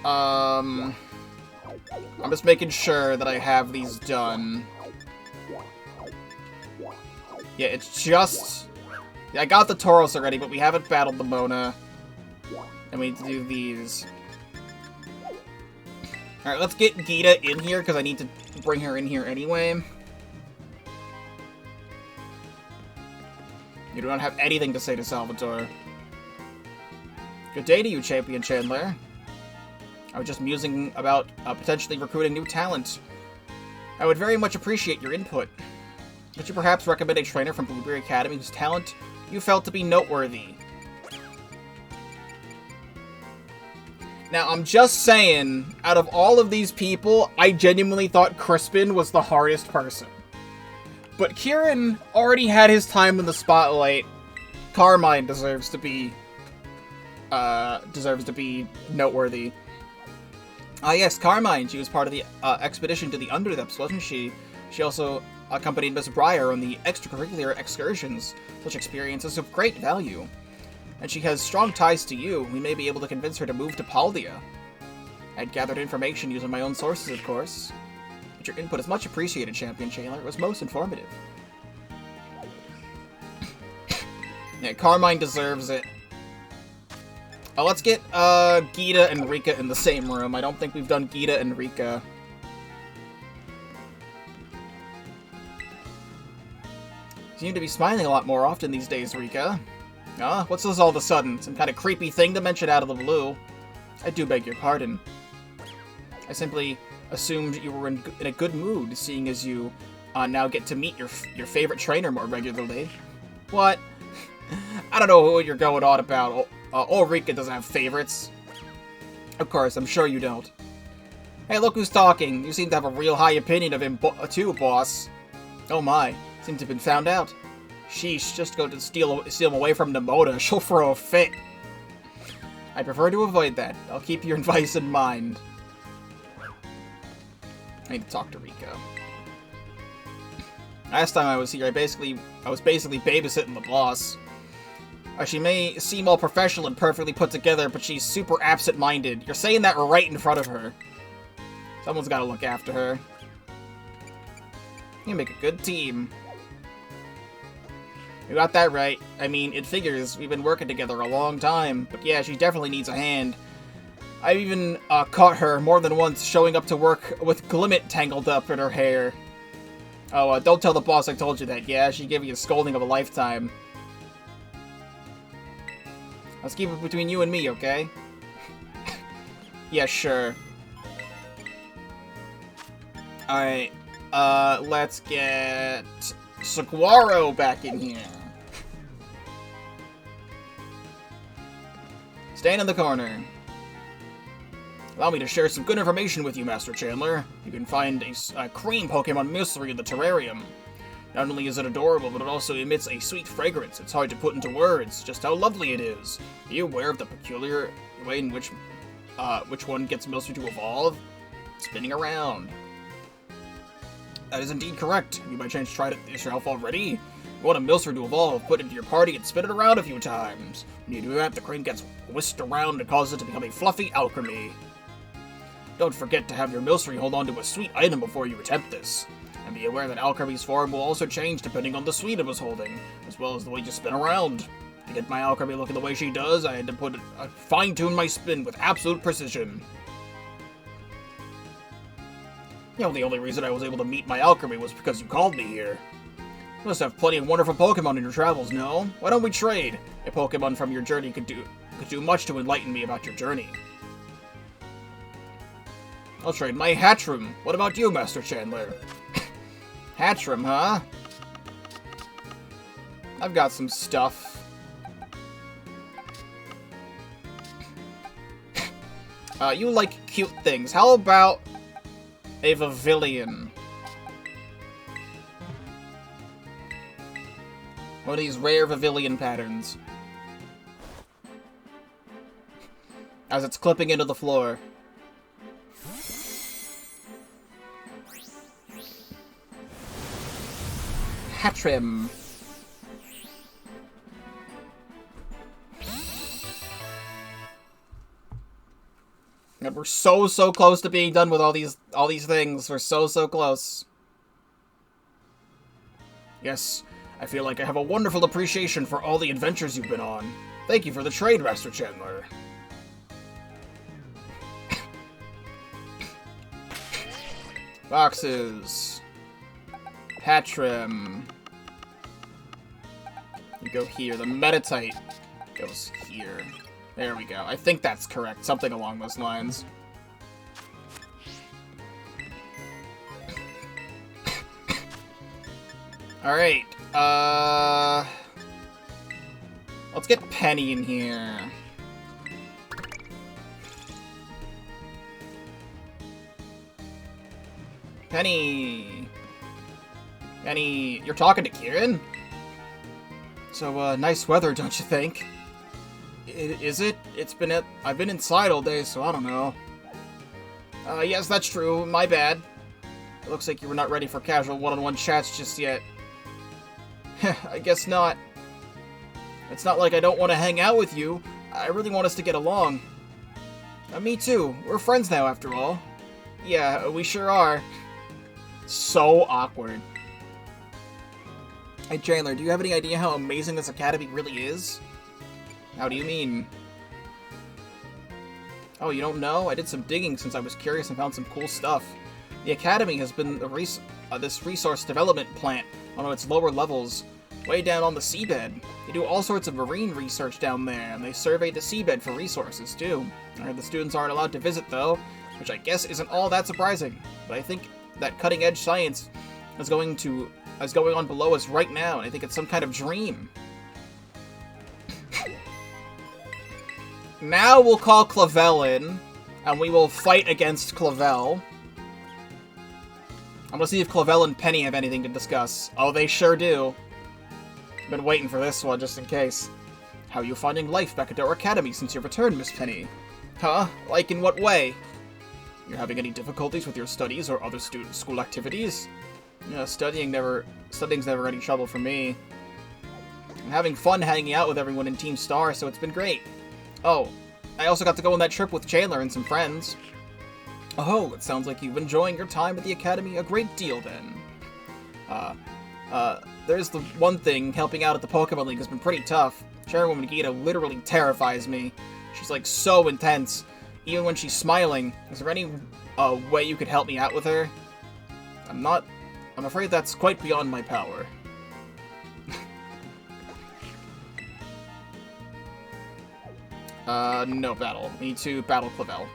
I'm just making sure that I have these done. Yeah, it's just... Yeah, I got the Tauros already, but we haven't battled the Mona. And we need to do these. Alright, let's get Geeta in here, because I need to bring her in here anyway. You do not have anything to say to Salvatore. Good day to you, Champion Chandler. I was just musing about potentially recruiting new talent. I would very much appreciate your input. Would you perhaps recommend a trainer from Blueberry Academy whose talent you felt to be noteworthy? Now, I'm just saying, out of all of these people, I genuinely thought Crispin was the hardest person. But Kieran already had his time in the spotlight. Carmine deserves to be noteworthy. Ah yes, Carmine. She was part of the expedition to the Underdepths, wasn't she? She also accompanied Miss Breyer on the extracurricular excursions. Such experiences of great value. And she has strong ties to you. We may be able to convince her to move to Paldea. I'd gathered information using my own sources, of course. But your input is much appreciated, Champion Chandler. It was most informative. Yeah, Carmine deserves it. Let's get Geeta and Rika in the same room. I don't think we've done Geeta and Rika. You seem to be smiling a lot more often these days, Rika. What's this all of a sudden? Some kind of creepy thing to mention out of the blue? I do beg your pardon. I simply assumed you were in a good mood, seeing as you now get to meet your favorite trainer more regularly. What? I don't know what you're going on about. Rika doesn't have favorites. Of course, I'm sure you don't. Hey, look who's talking. You seem to have a real high opinion of him too, boss. Oh my, seems to have been found out. Sheesh, just go to steal him away from Nemona. She'll throw a fit. I prefer to avoid that. I'll keep your advice in mind. I need to talk to Rika. Last time I was here, I was basically babysitting the boss. She may seem all professional and perfectly put together, but she's super absent-minded. You're saying that right in front of her. Someone's got to look after her. You make a good team. You got that right. I mean, it figures. We've been working together a long time. But yeah, she definitely needs a hand. I've even caught her more than once showing up to work with Glimmet tangled up in her hair. Oh, don't tell the boss I told you that. Yeah, she gave you a scolding of a lifetime. Let's keep it between you and me, okay? Yeah, sure. Alright, let's get Saguaro back in here. Stand in the corner. Allow me to share some good information with you, Master Chandler. You can find a cream Pokemon mystery in the terrarium. Not only is it adorable, but it also emits a sweet fragrance. It's hard to put into words just how lovely it is. Are you aware of the peculiar way in which one gets Milcery to evolve? Spinning around. That is indeed correct. Have you by chance tried it yourself already? You want a Milcery to evolve, put it into your party and spin it around a few times. When you do that, the cream gets whisked around and causes it to become a fluffy alchemy. Don't forget to have your Milcery hold on to a sweet item before you attempt this. And be aware that Alchemy's form will also change depending on the sweet it was holding, as well as the way you spin around. To get my alchemy looking the way she does, I had to fine-tune my spin with absolute precision. You know, the only reason I was able to meet my alchemy was because you called me here. You must have plenty of wonderful Pokemon in your travels, no? Why don't we trade? A Pokemon from your journey could do much to enlighten me about your journey. I'll trade my Hatchroom. What about you, Master Chandler? Hatchroom, huh? I've got some stuff. You like cute things. How about a Pavilion? One of these rare Pavilion patterns. As it's clipping into the floor. Hatchrim. And we're so close to being done with all these things. We're so close. Yes, I feel like I have a wonderful appreciation for all the adventures you've been on. Thank you for the trade, Master Chandler. Boxes. Hatchrim. You go here. The Metatite goes here. There we go. I think that's correct. Something along those lines. Alright. Let's get Penny in here. Penny. Penny, you're talking to Kieran? So, nice weather, don't you think? Is it? I've been inside all day, so I don't know. Yes, that's true. My bad. It looks like you were not ready for casual one-on-one chats just yet. I guess not. It's not like I don't want to hang out with you. I really want us to get along. Me too. We're friends now, after all. Yeah, we sure are. So awkward. Hey, Chandler, do you have any idea how amazing this academy really is? How do you mean? Oh, you don't know? I did some digging since I was curious and found some cool stuff. The Academy has been this resource development plant on one of its lower levels, way down on the seabed. They do all sorts of marine research down there, and they survey the seabed for resources, too. I heard the students aren't allowed to visit, though, which I guess isn't all that surprising. But I think that cutting-edge science is going on below us right now, and I think it's some kind of dream. Now we'll call Clavel in, and we will fight against Clavel. I'm gonna see if Clavel and Penny have anything to discuss. Oh, they sure do. Been waiting for this one, just in case. How are you finding life back at our academy since your return, Miss Penny? Huh? Like in what way? You're having any difficulties with your studies or other school activities? Yeah, studying's never any trouble for me. I'm having fun hanging out with everyone in Team Star, so it's been great. Oh, I also got to go on that trip with Chandler and some friends. Oh, it sounds like you've been enjoying your time at the Academy a great deal, then. There's the one thing, helping out at the Pokemon League has been pretty tough. Chairwoman Gita literally terrifies me. She's, like, so intense, even when she's smiling. Is there any, way you could help me out with her? I'm afraid that's quite beyond my power. No battle. We need to battle Clavel.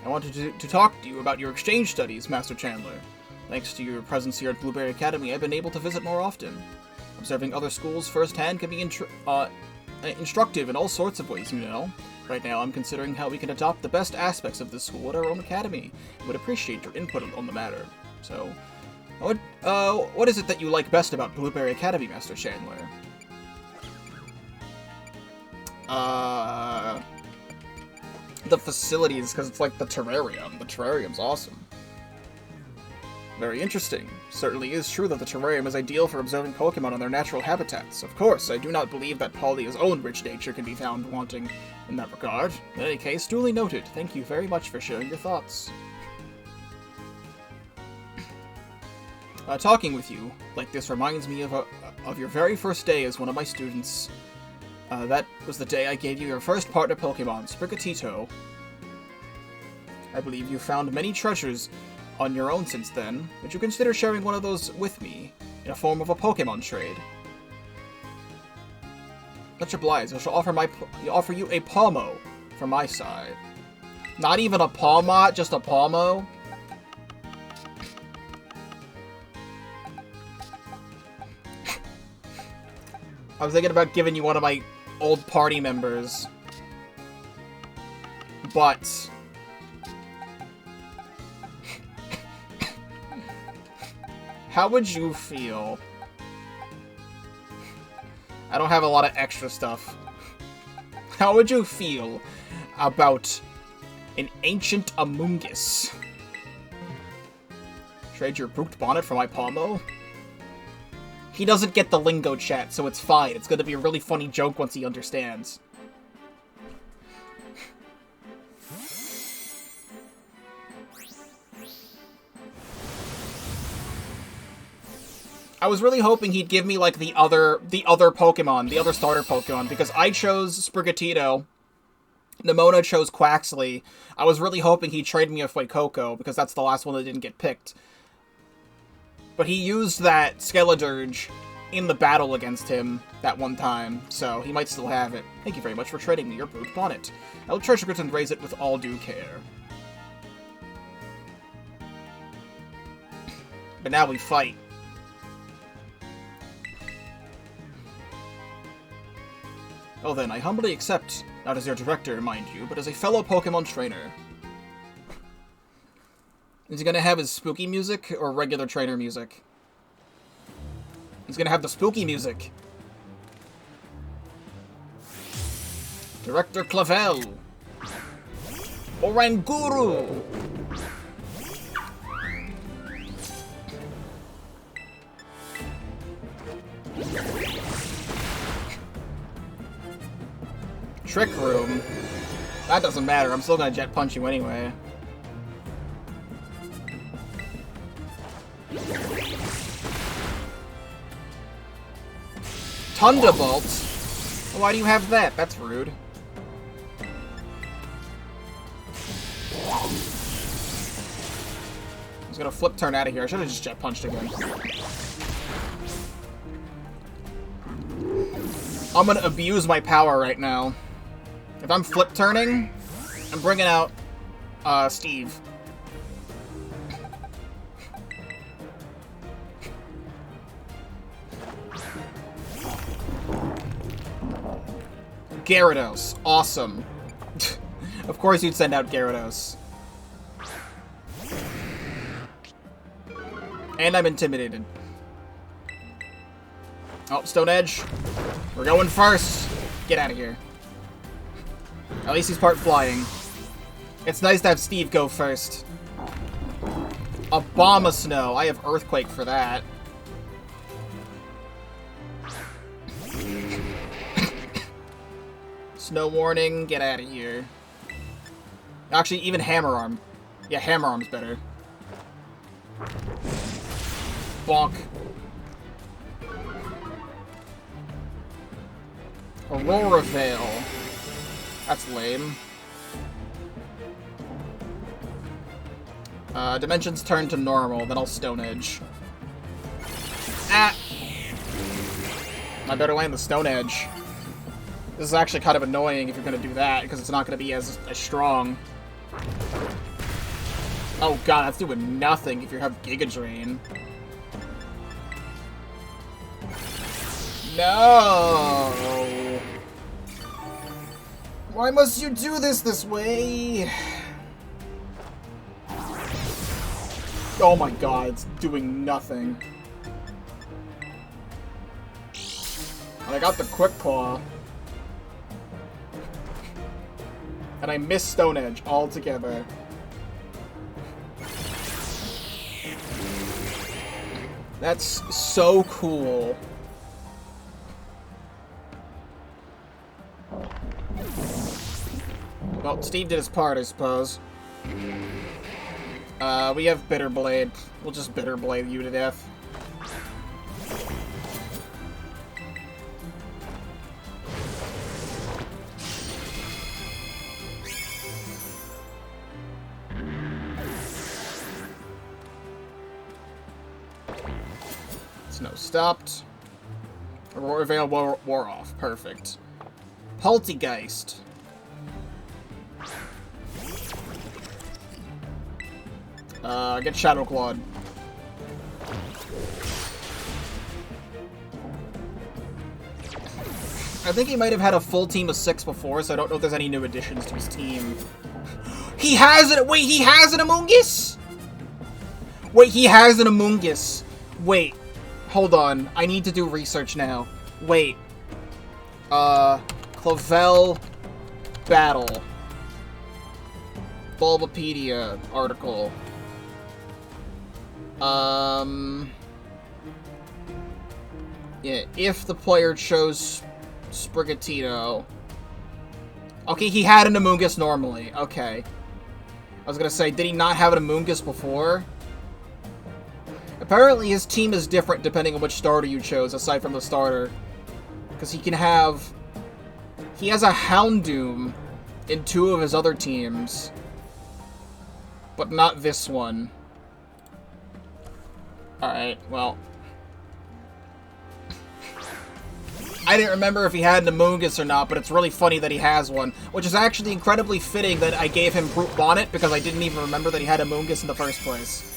I wanted to talk to you about your exchange studies, Master Chandler. Thanks to your presence here at Blueberry Academy, I've been able to visit more often. Observing other schools firsthand can be instructive in all sorts of ways, you know. Right now, I'm considering how we can adopt the best aspects of this school at our own academy. I would appreciate your input on the matter. So, what is it that you like best about Blueberry Academy, Master Chandler? The facilities, because it's like the terrarium. The terrarium's awesome. Very interesting. Certainly is true that the terrarium is ideal for observing Pokemon in their natural habitats. Of course, I do not believe that Polya's own rich nature can be found wanting in that regard. In any case, duly noted. Thank you very much for sharing your thoughts. Talking with you like this reminds me of your very first day as one of my students. That was the day I gave you your first partner Pokemon, Sprigatito. I believe you found many treasures on your own since then. Would you consider sharing one of those with me in a form of a Pokemon trade? Much obliged. I shall offer you a Palmo from my side. Not even a Palmot, just a Palmo. I was thinking about giving you one of my old party members. But... how would you feel? I don't have a lot of extra stuff. How would you feel about an ancient Amoonguss? Trade your Brooked Bonnet for my Palmo? He doesn't get the lingo chat, so it's fine. It's gonna be a really funny joke once he understands. I was really hoping he'd give me, like, the other Pokemon, the other starter Pokemon, because I chose Sprigatito, Nemona chose Quaxley. I was really hoping he'd trade me a Fuecoco, because that's the last one that didn't get picked. But he used that Skeledirge in the battle against him that one time, so he might still have it. Thank you very much for trading me your Brooked Bonnet. I will treasure it and raise it with all due care. But now we fight. Oh then, I humbly accept, not as your director, mind you, but as a fellow Pokemon trainer. Is he gonna have his spooky music or regular trainer music? He's gonna have the spooky music. Director Clavel. Oranguru. Trick Room. That doesn't matter. I'm still gonna Jet Punch you anyway. Thunderbolt? Why do you have that? That's rude. He's gonna flip turn out of here. I should have just Jet Punched again. I'm gonna abuse my power right now. If I'm flip turning, I'm bringing out Steve. Gyarados. Awesome. Of course you'd send out Gyarados. And I'm intimidated. Oh, Stone Edge. We're going first. Get out of here. At least he's part flying. It's nice to have Steve go first. Abomasnow. I have Earthquake for that. Snow Warning. Get out of here. Actually, even Hammer Arm. Yeah, Hammer Arm's better. Bonk. Aurora Veil. That's lame. Dimensions turn to normal, then I'll Stone Edge. Ah! I better land the Stone Edge. This is actually kind of annoying if you're gonna do that, because it's not gonna be as strong. Oh god, that's doing nothing if you have Giga Drain. No! Why must you do this way? Oh my god, it's doing nothing. And I got the Quick Claw. And I missed Stone Edge altogether. That's so cool. Well, Steve did his part, I suppose. We have Bitter Blade. We'll just Bitter Blade you to death. Snow stopped. Aurora Veil wore off. Perfect. Poltergeist. Get Shadow Clawed. I think he might have had a full team of 6 before, so I don't know if there's any new additions to his team. He has it! Wait, he has an Amoonguss? Wait, he has an Amoonguss. Wait, hold on. I need to do research now. Wait. Clavel Battle. Bulbapedia article. Yeah, if the player chose Sprigatito. Okay, he had an Amoonguss normally. Okay. I was gonna say, did he not have an Amoonguss before? Apparently his team is different depending on which starter you chose, aside from the starter. Because he can have... He has a Houndoom in 2 of his other teams. But not this one. Alright, well... I didn't remember if he had an Amoonguss or not, but it's really funny that he has one. Which is actually incredibly fitting that I gave him Brute Bonnet, because I didn't even remember that he had Amoonguss in the first place.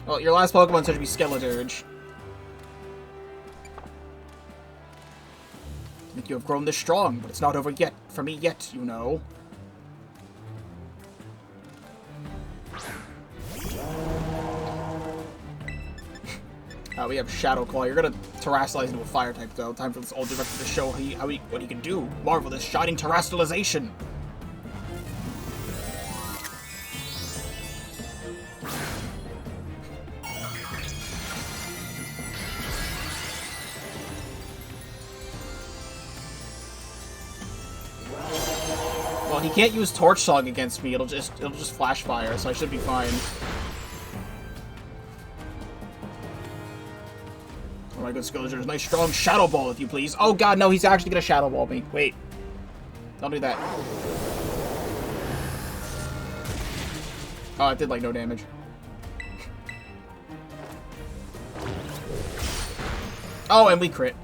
Well, your last Pokemon should be Skeledirge. I think you have grown this strong, but it's not over yet. For me yet, you know. We have Shadow Claw. You're gonna Terrasilize into a Fire type, though. Time for this old director to show what he can do. Marvelous Shining Terrastalization. Well, he can't use Torch Song against me. It'll just Flash Fire, so I should be fine. Oh my good Skeledirge. Nice strong Shadow Ball, if you please. Oh god, no, he's actually gonna Shadow Ball me. Wait. Don't do that. Oh, it did like no damage. Oh, and we crit.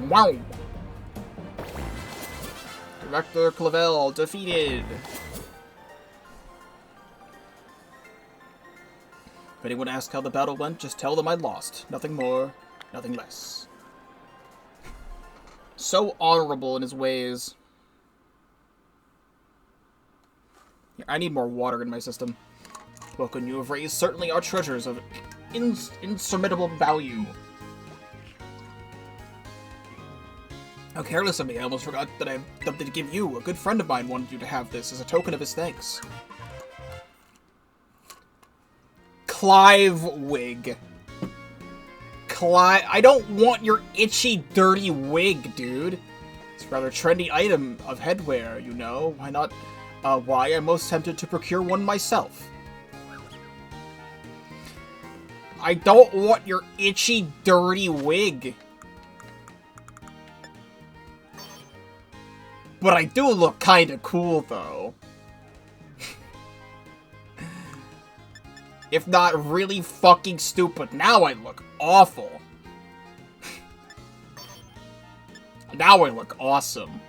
Wow. Director Clavel defeated. If anyone asks how the battle went, just tell them I lost. Nothing more, nothing less. So honorable in his ways. I need more water in my system. Pokemon you have raised certainly are treasures of insurmountable value. How careless of me, I almost forgot that I have something to give you. A good friend of mine wanted you to have this as a token of his thanks. Clive wig. I don't want your itchy, dirty wig, dude. It's a rather trendy item of headwear, you know. Why not? Why I'm most tempted to procure one myself. I don't want your itchy, dirty wig. But I do look kinda cool, though. If not really fucking stupid. Now I look awful. Now I look awesome.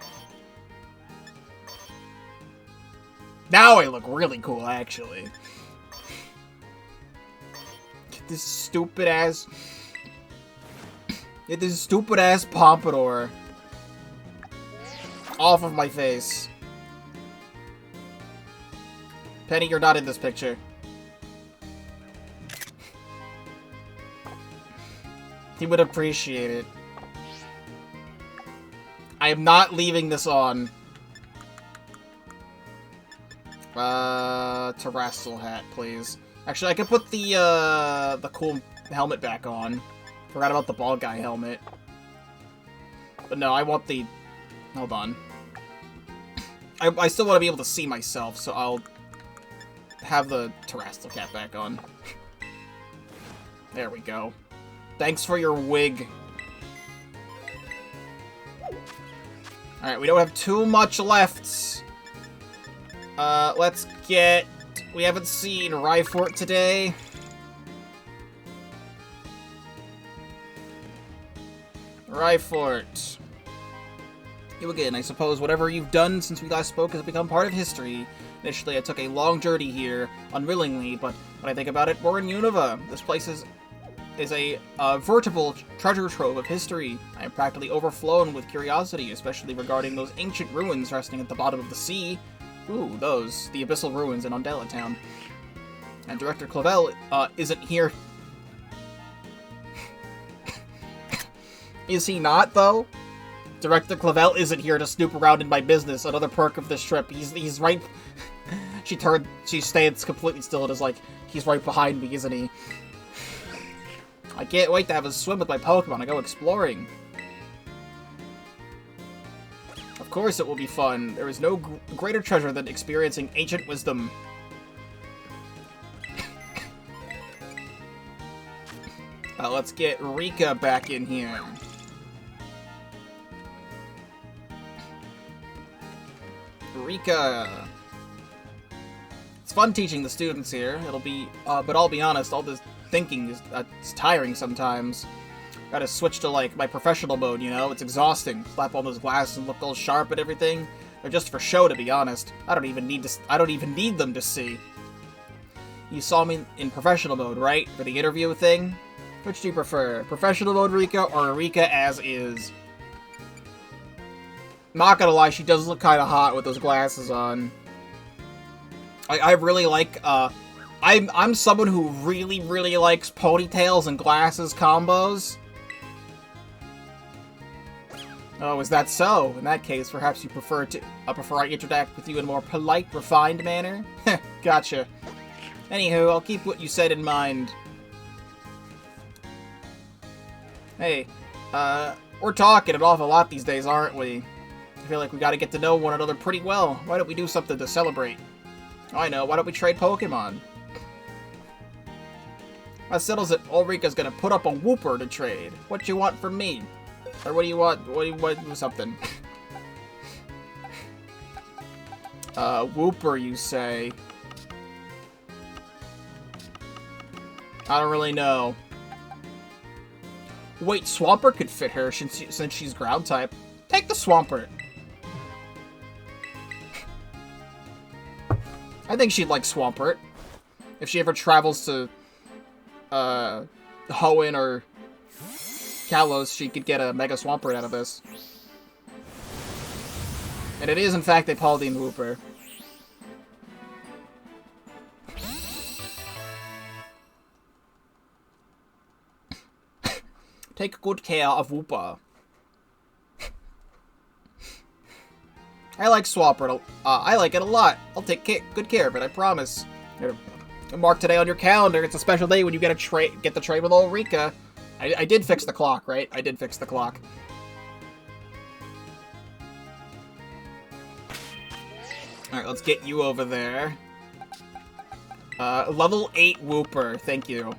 Now I look really cool, actually. Get this stupid ass... Get this stupid ass pompadour off of my face. Penny, you're not in this picture. He would appreciate it. I am not leaving this on. Terrestrial hat, please. Actually, I could put the cool helmet back on. Forgot about the bald guy helmet. But no, I want the... Hold on. I still want to be able to see myself, so I'll have the Terrestrial cap back on. There we go. Thanks for your wig. Alright, we don't have too much left. Let's get... We haven't seen Ryfort today. Ryfort. You again, I suppose whatever you've done since we last spoke has become part of history. Initially, I took a long journey here, unwillingly, but when I think about it, we're in Unova. This place is a veritable treasure trove of history. I am practically overflown with curiosity, especially regarding those ancient ruins resting at the bottom of the sea. Ooh, those. The Abyssal Ruins in Undella Town. And Director Clavel isn't here. Is he not, though? Director Clavel isn't here to snoop around in my business. Another perk of this trip. He's right... She stands completely still and is like, he's right behind me, isn't he? I can't wait to have a swim with my Pokemon and go exploring. Of course it will be fun. There is no greater treasure than experiencing ancient wisdom. Let's get Rika back in here. Rika. It's fun teaching the students here. It'll be, but I'll be honest, all this thinking is it's tiring sometimes. Gotta switch to, like, my professional mode, you know? It's exhausting. Slap on those glasses and look all sharp and everything. They're just for show, to be honest. I don't even need them to see. You saw me in professional mode, right? For the interview thing? Which do you prefer? Professional mode Rika or Rika as is? Not gonna lie, she does look kinda hot with those glasses on. I really like, I'm someone who really, really likes ponytails and glasses combos. Oh, is that so? In that case, perhaps you prefer I interact with you in a more polite, refined manner? Gotcha. Anywho, I'll keep what you said in mind. Hey, we're talking an awful lot these days, aren't we? I feel like we gotta get to know one another pretty well. Why don't we do something to celebrate? I know, why don't we trade Pokemon? That settles it. Ulrika's gonna put up a Wooper to trade. What you want from me? Or what do you want? What do you want? Something. Wooper, you say? I don't really know. Wait, Swampert could fit her since she's ground type. Take the Swampert. I think she'd like Swampert. If she ever travels to Hoenn or Kalos, she could get a Mega Swampert out of this. And it is, in fact, a Paladin Wooper. Take good care of Wooper. I like Swampert. I like it a lot. I'll take good care of it, I promise. Mark today on your calendar. It's a special day when you get the trade with Ulrika. I did fix the clock, right? I did fix the clock. Alright, let's get you over there. Level 8 Wooper, thank you.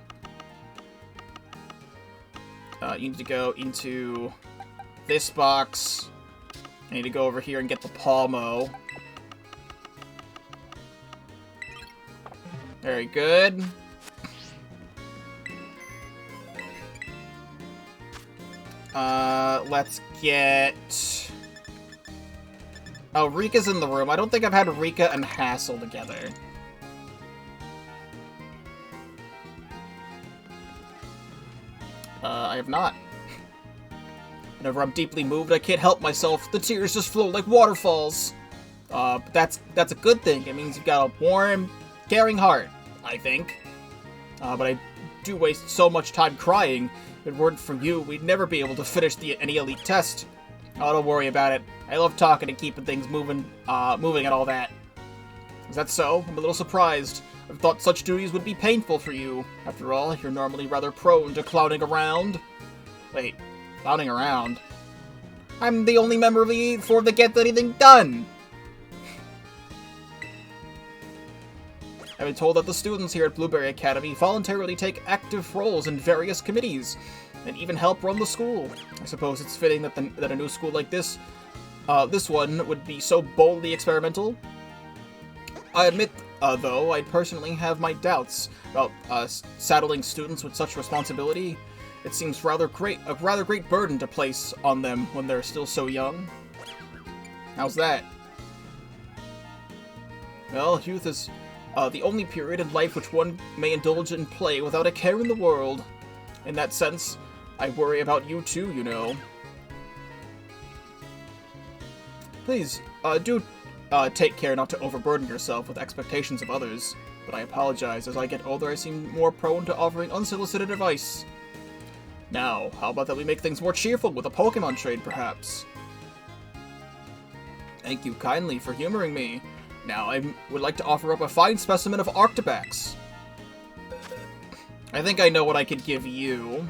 You need to go into this box. I need to go over here and get the Palmo. Very good. Let's get... Oh, Rika's in the room. I don't think I've had Rika and Hassel together. I have not. Whenever I'm deeply moved, I can't help myself. The tears just flow like waterfalls. But that's a good thing. It means you've got a warm, caring heart, I think. But I do waste so much time crying. If it weren't for you, we'd never be able to finish any elite test. Oh, don't worry about it. I love talking and keeping things moving and all that. Is that so? I'm a little surprised. I thought such duties would be painful for you. After all, you're normally rather prone to clowning around. Wait, clowning around? I'm the only member of the Elite Four that gets anything done! I've been told that the students here at Blueberry Academy voluntarily take active roles in various committees, and even help run the school. I suppose it's fitting that a new school like this this one would be so boldly experimental. I admit, though, I personally have my doubts about saddling students with such responsibility. It seems a rather great burden to place on them when they're still so young. How's that? Well, youth is the only period in life which one may indulge in play without a care in the world. In that sense, I worry about you too, you know. Please, do take care not to overburden yourself with expectations of others, but I apologize. As I get older, I seem more prone to offering unsolicited advice. Now, how about that we make things more cheerful with a Pokémon trade, perhaps? Thank you kindly for humoring me. Now, I would like to offer up a fine specimen of Arctibax. I think I know what I could give you.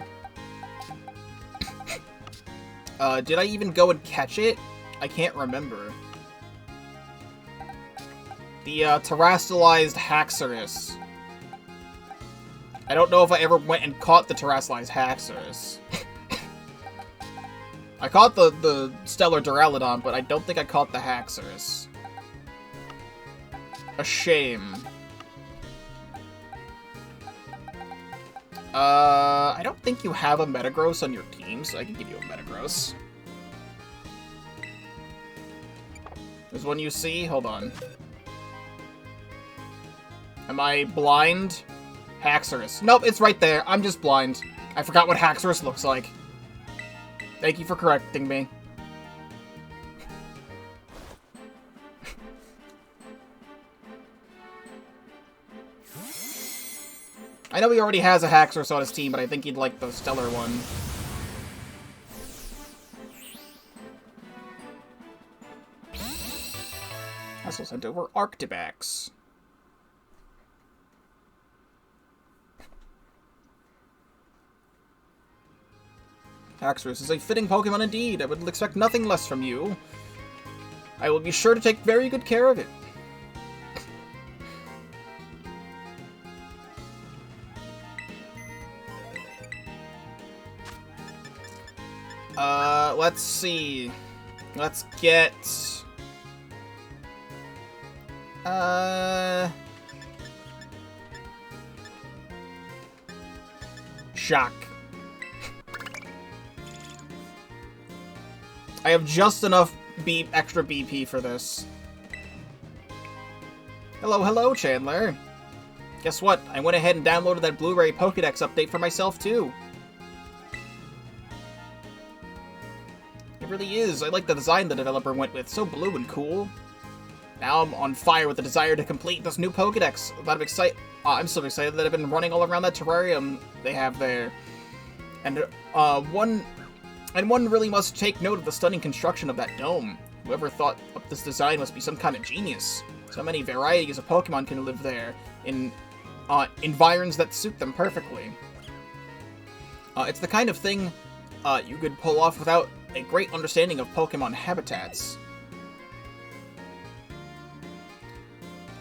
Did I even go and catch it? I can't remember. The, terrestrialized Haxorus. I don't know if I ever went and caught the terrestrialized Haxorus. I caught the Stellar Duraludon, but I don't think I caught the Haxorus. A shame. I don't think you have a Metagross on your team, so I can give you a Metagross. There's one you see? Hold on. Am I blind? Haxorus. Nope, it's right there. I'm just blind. I forgot what Haxorus looks like. Thank you for correcting me. I know he already has a Haxorus on his team, but I think he'd like the Stellar one. I also sent over Arctibax. Haxorus is a fitting Pokemon indeed. I would expect nothing less from you. I will be sure to take very good care of it. Let's see. Let's get... Shock. I have just enough extra BP for this. Hello, Chandler. Guess what? I went ahead and downloaded that Blu-ray Pokédex update for myself, too. It really is. I like the design the developer went with. So blue and cool. Now I'm on fire with the desire to complete this new Pokédex. I'm so excited that I've been running all around that terrarium they have there. And one really must take note of the stunning construction of that dome. Whoever thought up this design must be some kind of genius. So many varieties of Pokemon can live there in environs that suit them perfectly. It's the kind of thing you could pull off without a great understanding of Pokemon habitats.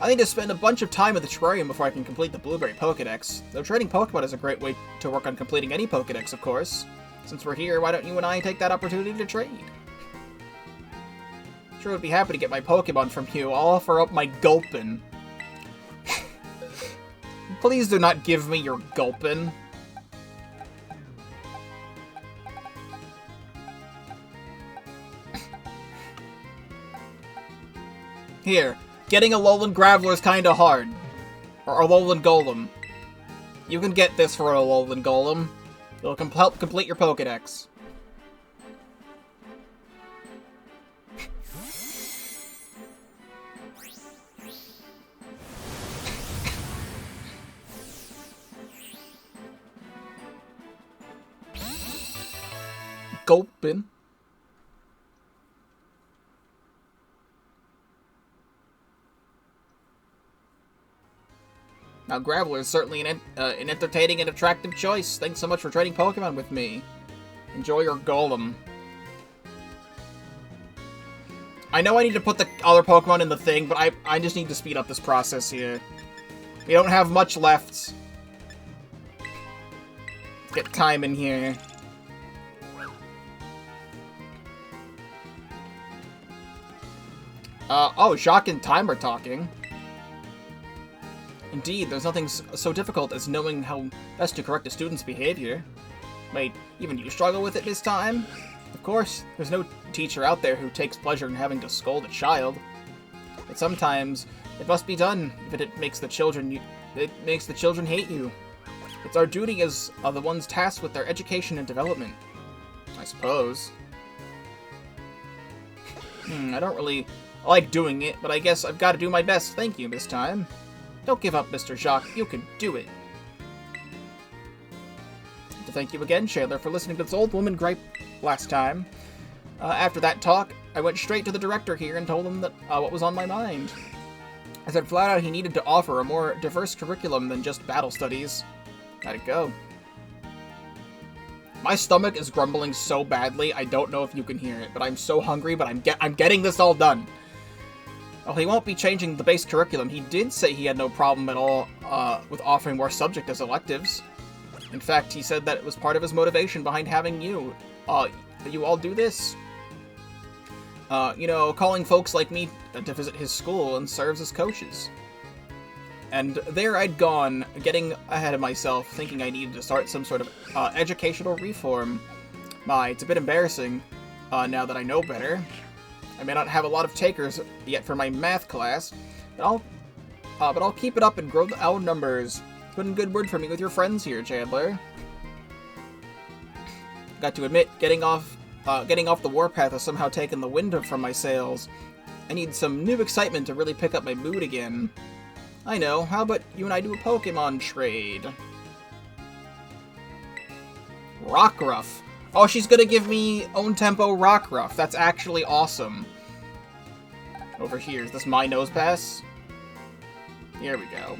I need to spend a bunch of time at the terrarium before I can complete the Blueberry Pokédex. Though trading Pokemon is a great way to work on completing any Pokédex, of course. Since we're here, why don't you and I take that opportunity to trade? Sure would be happy to get my Pokemon from you. I'll offer up my Gulpin. Please do not give me your Gulpin. Here, getting a Alolan Graveler is kinda hard. Or Alolan Golem. You can get this for an Alolan Golem. It'll help complete your Pokédex. Gulpin. Now, Graveler is certainly an entertaining and attractive choice. Thanks so much for trading Pokemon with me. Enjoy your Golem. I know I need to put the other Pokemon in the thing, but I just need to speed up this process here. We don't have much left. Let's get time in here. Oh, Jacques and Time are talking. Indeed, there's nothing so difficult as knowing how best to correct a student's behavior. Wait, even you struggle with it this time? Of course, there's no teacher out there who takes pleasure in having to scold a child. But sometimes, it must be done, if it makes the children hate you. It's our duty as the ones tasked with their education and development. I suppose. I don't really like doing it, but I guess I've got to do my best. Thank you this time. Don't give up, Mr. Jacques. You can do it. To thank you again, Chandler, for listening to this old woman gripe last time. After that talk, I went straight to the director here and told him that what was on my mind. I said flat out he needed to offer a more diverse curriculum than just battle studies. How'd it go? My stomach is grumbling so badly, I don't know if you can hear it, but I'm so hungry, but I'm getting this all done. Well, he won't be changing the base curriculum. He did say he had no problem at all with offering more subject as electives. In fact, he said that it was part of his motivation behind having you all do this. You know, calling folks like me to visit his school and serves as coaches. And there I'd gone, getting ahead of myself, thinking I needed to start some sort of educational reform. It's a bit embarrassing, now that I know better. I may not have a lot of takers yet for my math class, but I'll keep it up and grow our numbers. Put in good word for me with your friends here, Chandler. Got to admit, getting off the warpath has somehow taken the wind from my sails. I need some new excitement to really pick up my mood again. I know, how about you and I do a Pokemon trade? Rockruff. Oh, she's gonna give me own tempo Rockruff. That's actually awesome. Over here, is this my nose pass? Here we go.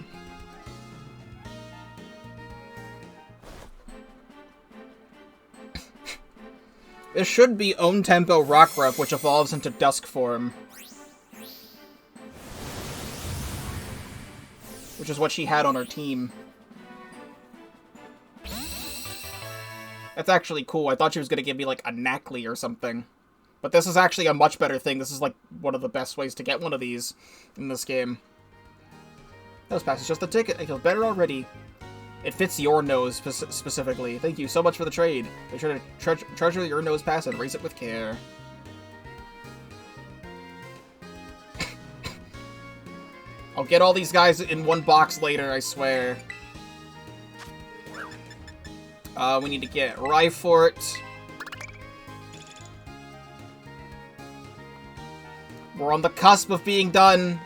This should be own tempo Rockruff, which evolves into Dusk form. Which is what she had on her team. That's actually cool. I thought she was going to give me, like, a Knackley or something. But this is actually a much better thing. This is, like, one of the best ways to get one of these in this game. Nose pass is just a ticket. I feel better already. It fits your nose specifically. Thank you so much for the trade. Be sure to treasure your nose pass and raise it with care. I'll get all these guys in one box later, I swear. We need to get Rhyfort. We're on the cusp of being done.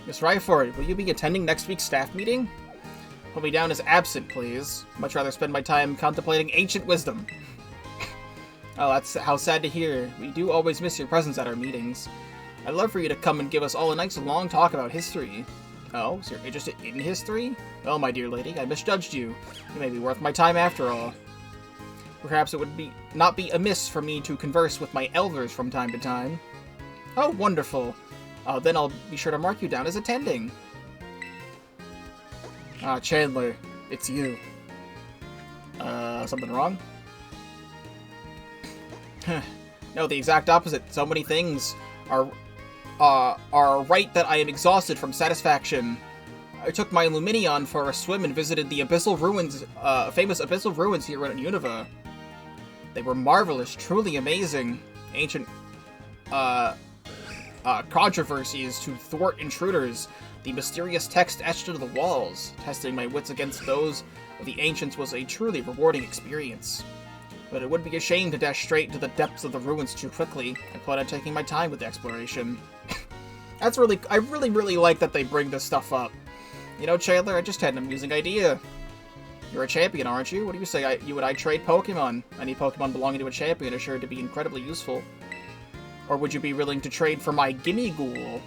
Miss Rhyfort, will you be attending next week's staff meeting? Put me down as absent, please. Much rather spend my time contemplating ancient wisdom. Oh, that's how sad to hear. We do always miss your presence at our meetings. I'd love for you to come and give us all a nice long talk about history. Oh, so you're interested in history? Well, my dear lady, I misjudged you. You may be worth my time after all. Perhaps it would not be amiss for me to converse with my elders from time to time. Oh, wonderful. Then I'll be sure to mark you down as attending. Ah, Chandler, it's you. Something wrong? No, the exact opposite. So many things are right that I am exhausted from satisfaction. I took my Luminion for a swim and visited the Abyssal Ruins, famous Abyssal Ruins here in Unova. They were marvelous, truly amazing. Ancient, controversies to thwart intruders. The mysterious text etched into the walls. Testing my wits against those of the ancients was a truly rewarding experience. But it would be a shame to dash straight into the depths of the ruins too quickly. I plan on taking my time with the exploration. I really like that they bring this stuff up. You know, Chandler, I just had an amusing idea. You're a champion, aren't you? What do you say you and I trade Pokemon? Any Pokemon belonging to a champion are sure to be incredibly useful. Or would you be willing to trade for my Gimmighoul?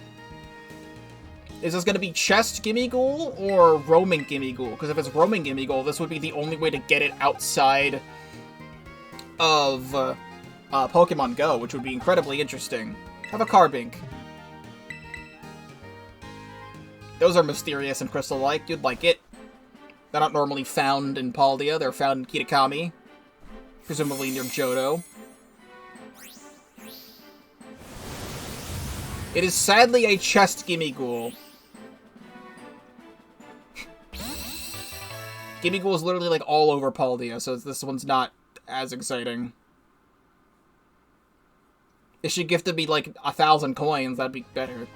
Is this going to be chest Gimmighoul or roaming Gimmighoul? Because if it's roaming Gimmighoul, this would be the only way to get it outside of Pokemon Go, which would be incredibly interesting. Have a Carbink. Those are mysterious and crystal-like. You'd like it. They're not normally found in Paldea. They're found in Kitakami. Presumably near Johto. It is sadly a chest gimme-ghoul. Gimme-ghoul is literally like all over Paldea, so this one's not as exciting. If she gifted me like 1,000 coins, that'd be better.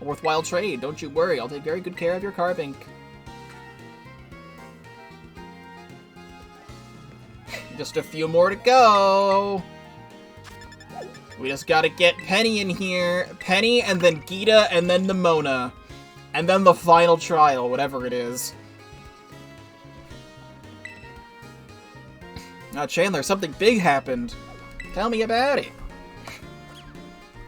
A worthwhile trade, don't you worry, I'll take very good care of your Carbink. Just a few more to go. We just gotta get Penny in here. Penny, and then Geeta, and then Nimona. And then the final trial, whatever it is. Now, Chandler, something big happened. Tell me about it.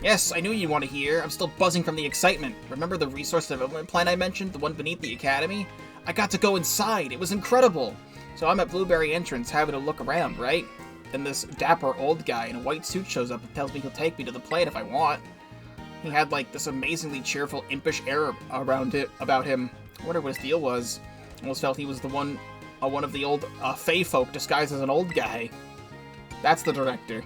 Yes, I knew you'd want to hear. I'm still buzzing from the excitement. Remember the resource development plan I mentioned? The one beneath the academy? I got to go inside. It was incredible. So I'm at Blueberry entrance having a look around, right? And this dapper old guy in a white suit shows up and tells me he'll take me to the plane if I want. He had like this amazingly cheerful, impish air about him. I wonder what his deal was. Almost felt he was the one of the old Fey folk disguised as an old guy. That's the director.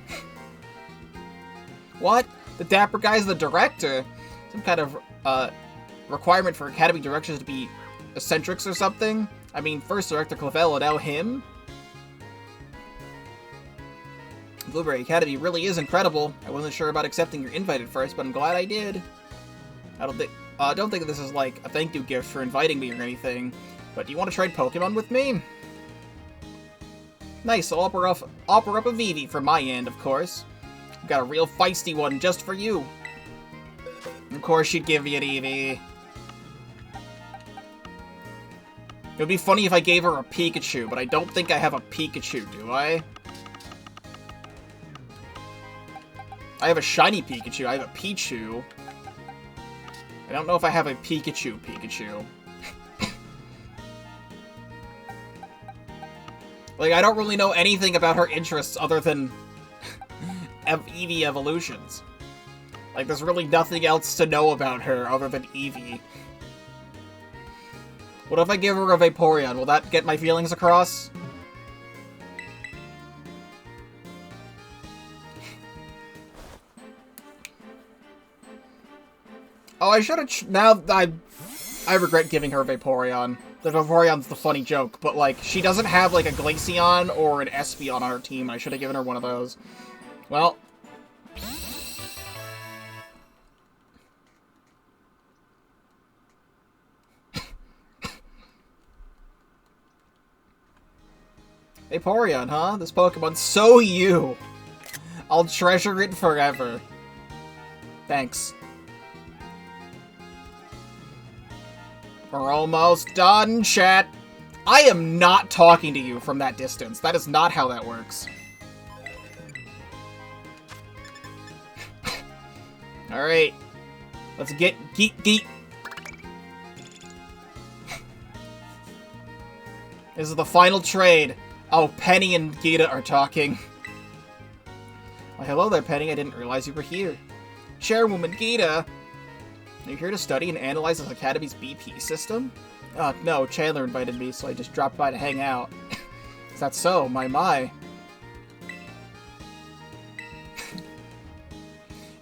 What? The dapper guy's the director? Some kind of requirement for academy directors to be eccentrics or something? I mean, first Director Clavello, now him? Blueberry Academy really is incredible. I wasn't sure about accepting your invite at first, but I'm glad I did. I don't think this is like a thank you gift for inviting me or anything, but do you want to trade Pokemon with me? Nice, I'll offer up a Vivi from my end, of course. I've got a real feisty one just for you. Of course she'd give me an Eevee. It would be funny if I gave her a Pikachu, but I don't think I have a Pikachu, do I? I have a shiny Pikachu. I have a Pichu. I don't know if I have a Pikachu. Like, I don't really know anything about her interests other than Eevee evolutions. Like, there's really nothing else to know about her other than Eevee. What if I give her a Vaporeon? Will that get my feelings across? Oh, I should have... Now, I regret giving her a Vaporeon. The Vaporeon's the funny joke, but, like, she doesn't have, like, a Glaceon or an Espeon on her team. I should have given her one of those. Well... Vaporeon, huh? This Pokemon's so you! I'll treasure it forever. Thanks. We're almost done, chat. I am not talking to you from that distance. That is not how that works. Alright. Let's get geek. This is the final trade. Oh, Penny and Geeta are talking. Well, hello there, Penny. I didn't realize you were here. Chairwoman Geeta! Are you here to study and analyze this Academy's BP system? No, Chandler invited me, so I just dropped by to hang out. Is that so? My.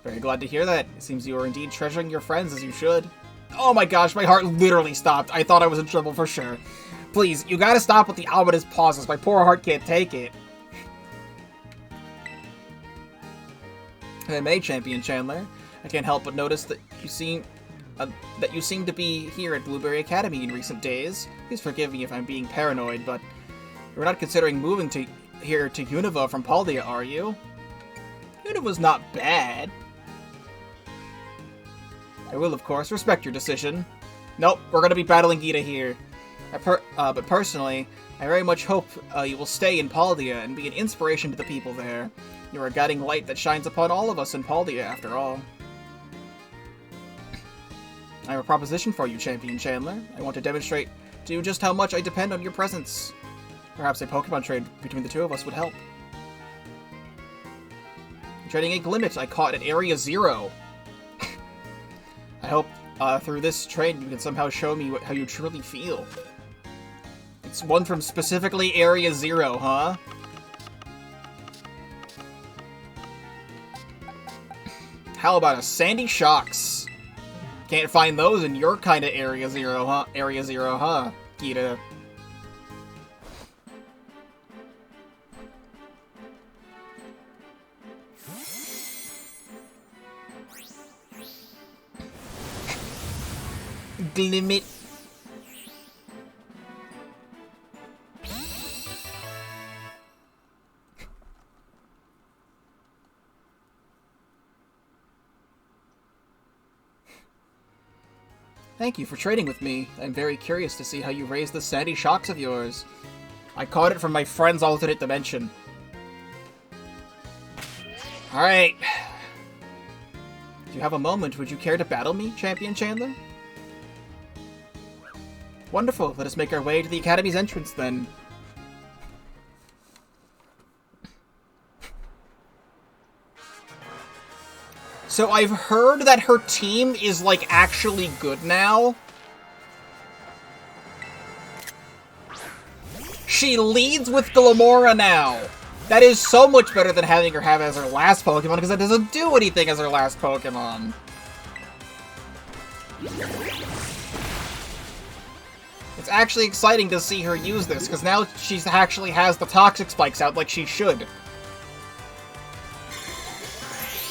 Very glad to hear that. It seems you are indeed treasuring your friends as you should. Oh my gosh, my heart literally stopped. I thought I was in trouble for sure. Please, you gotta stop with the ominous pauses. My poor heart can't take it. Hey, Champion Chandler. I can't help but notice that you seem to be here at Blueberry Academy in recent days. Please forgive me if I'm being paranoid, but you're not considering moving here to Unova from Paldea, are you? Unova's not bad. I will, of course, respect your decision. Nope, we're gonna be battling Geeta here. But personally, I very much hope you will stay in Paldea and be an inspiration to the people there. You are a guiding light that shines upon all of us in Paldea, after all. I have a proposition for you, Champion Chandler. I want to demonstrate to you just how much I depend on your presence. Perhaps a Pokemon trade between the two of us would help. I'm trading a Glimmet I caught at Area 0. I hope through this trade you can somehow show me how you truly feel. It's one from specifically Area 0, huh? How about a Sandy Shocks? Can't find those in your kind of Area Zero, huh? Area Zero, huh, Gita? Glimmet. Thank you for trading with me. I'm very curious to see how you raise the Sandy Shocks of yours. I caught it from my friend's alternate dimension. Alright. If you have a moment, would you care to battle me, Champion Chandler? Wonderful. Let us make our way to the Academy's entrance, then. So I've heard that her team is, like, actually good now. She leads with Glamora now. That is so much better than having her have as her last Pokemon, because that doesn't do anything as her last Pokemon. It's actually exciting to see her use this, because now she actually has the Toxic Spikes out like she should.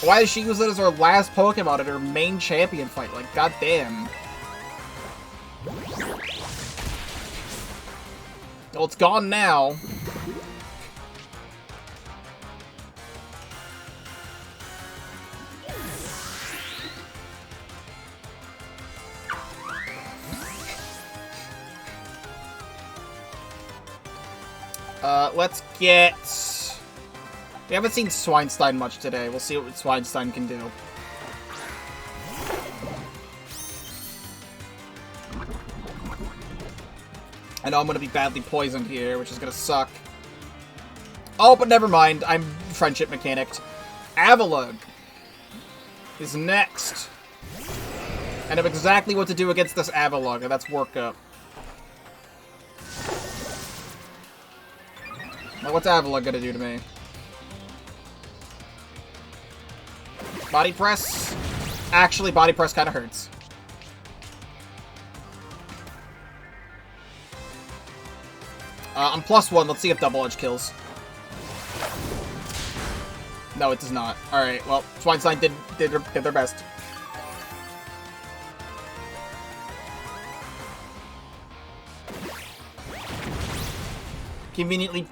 Why does she use it as her last Pokemon at her main champion fight? Like, goddamn. Well, it's gone now. Let's get... We haven't seen Swinestein much today. We'll see what Swinestein can do. I know I'm going to be badly poisoned here, which is going to suck. Oh, but never mind. I'm friendship mechanicked. Avalugg is next. I know exactly what to do against this Avalugg, and that's Workup. Now, what's Avalugg going to do to me? Body Press? Actually, Body Press kind of hurts. I'm +1. Let's see if Double Edge kills. No, it does not. Alright, well, Swinestein did their best. Conveniently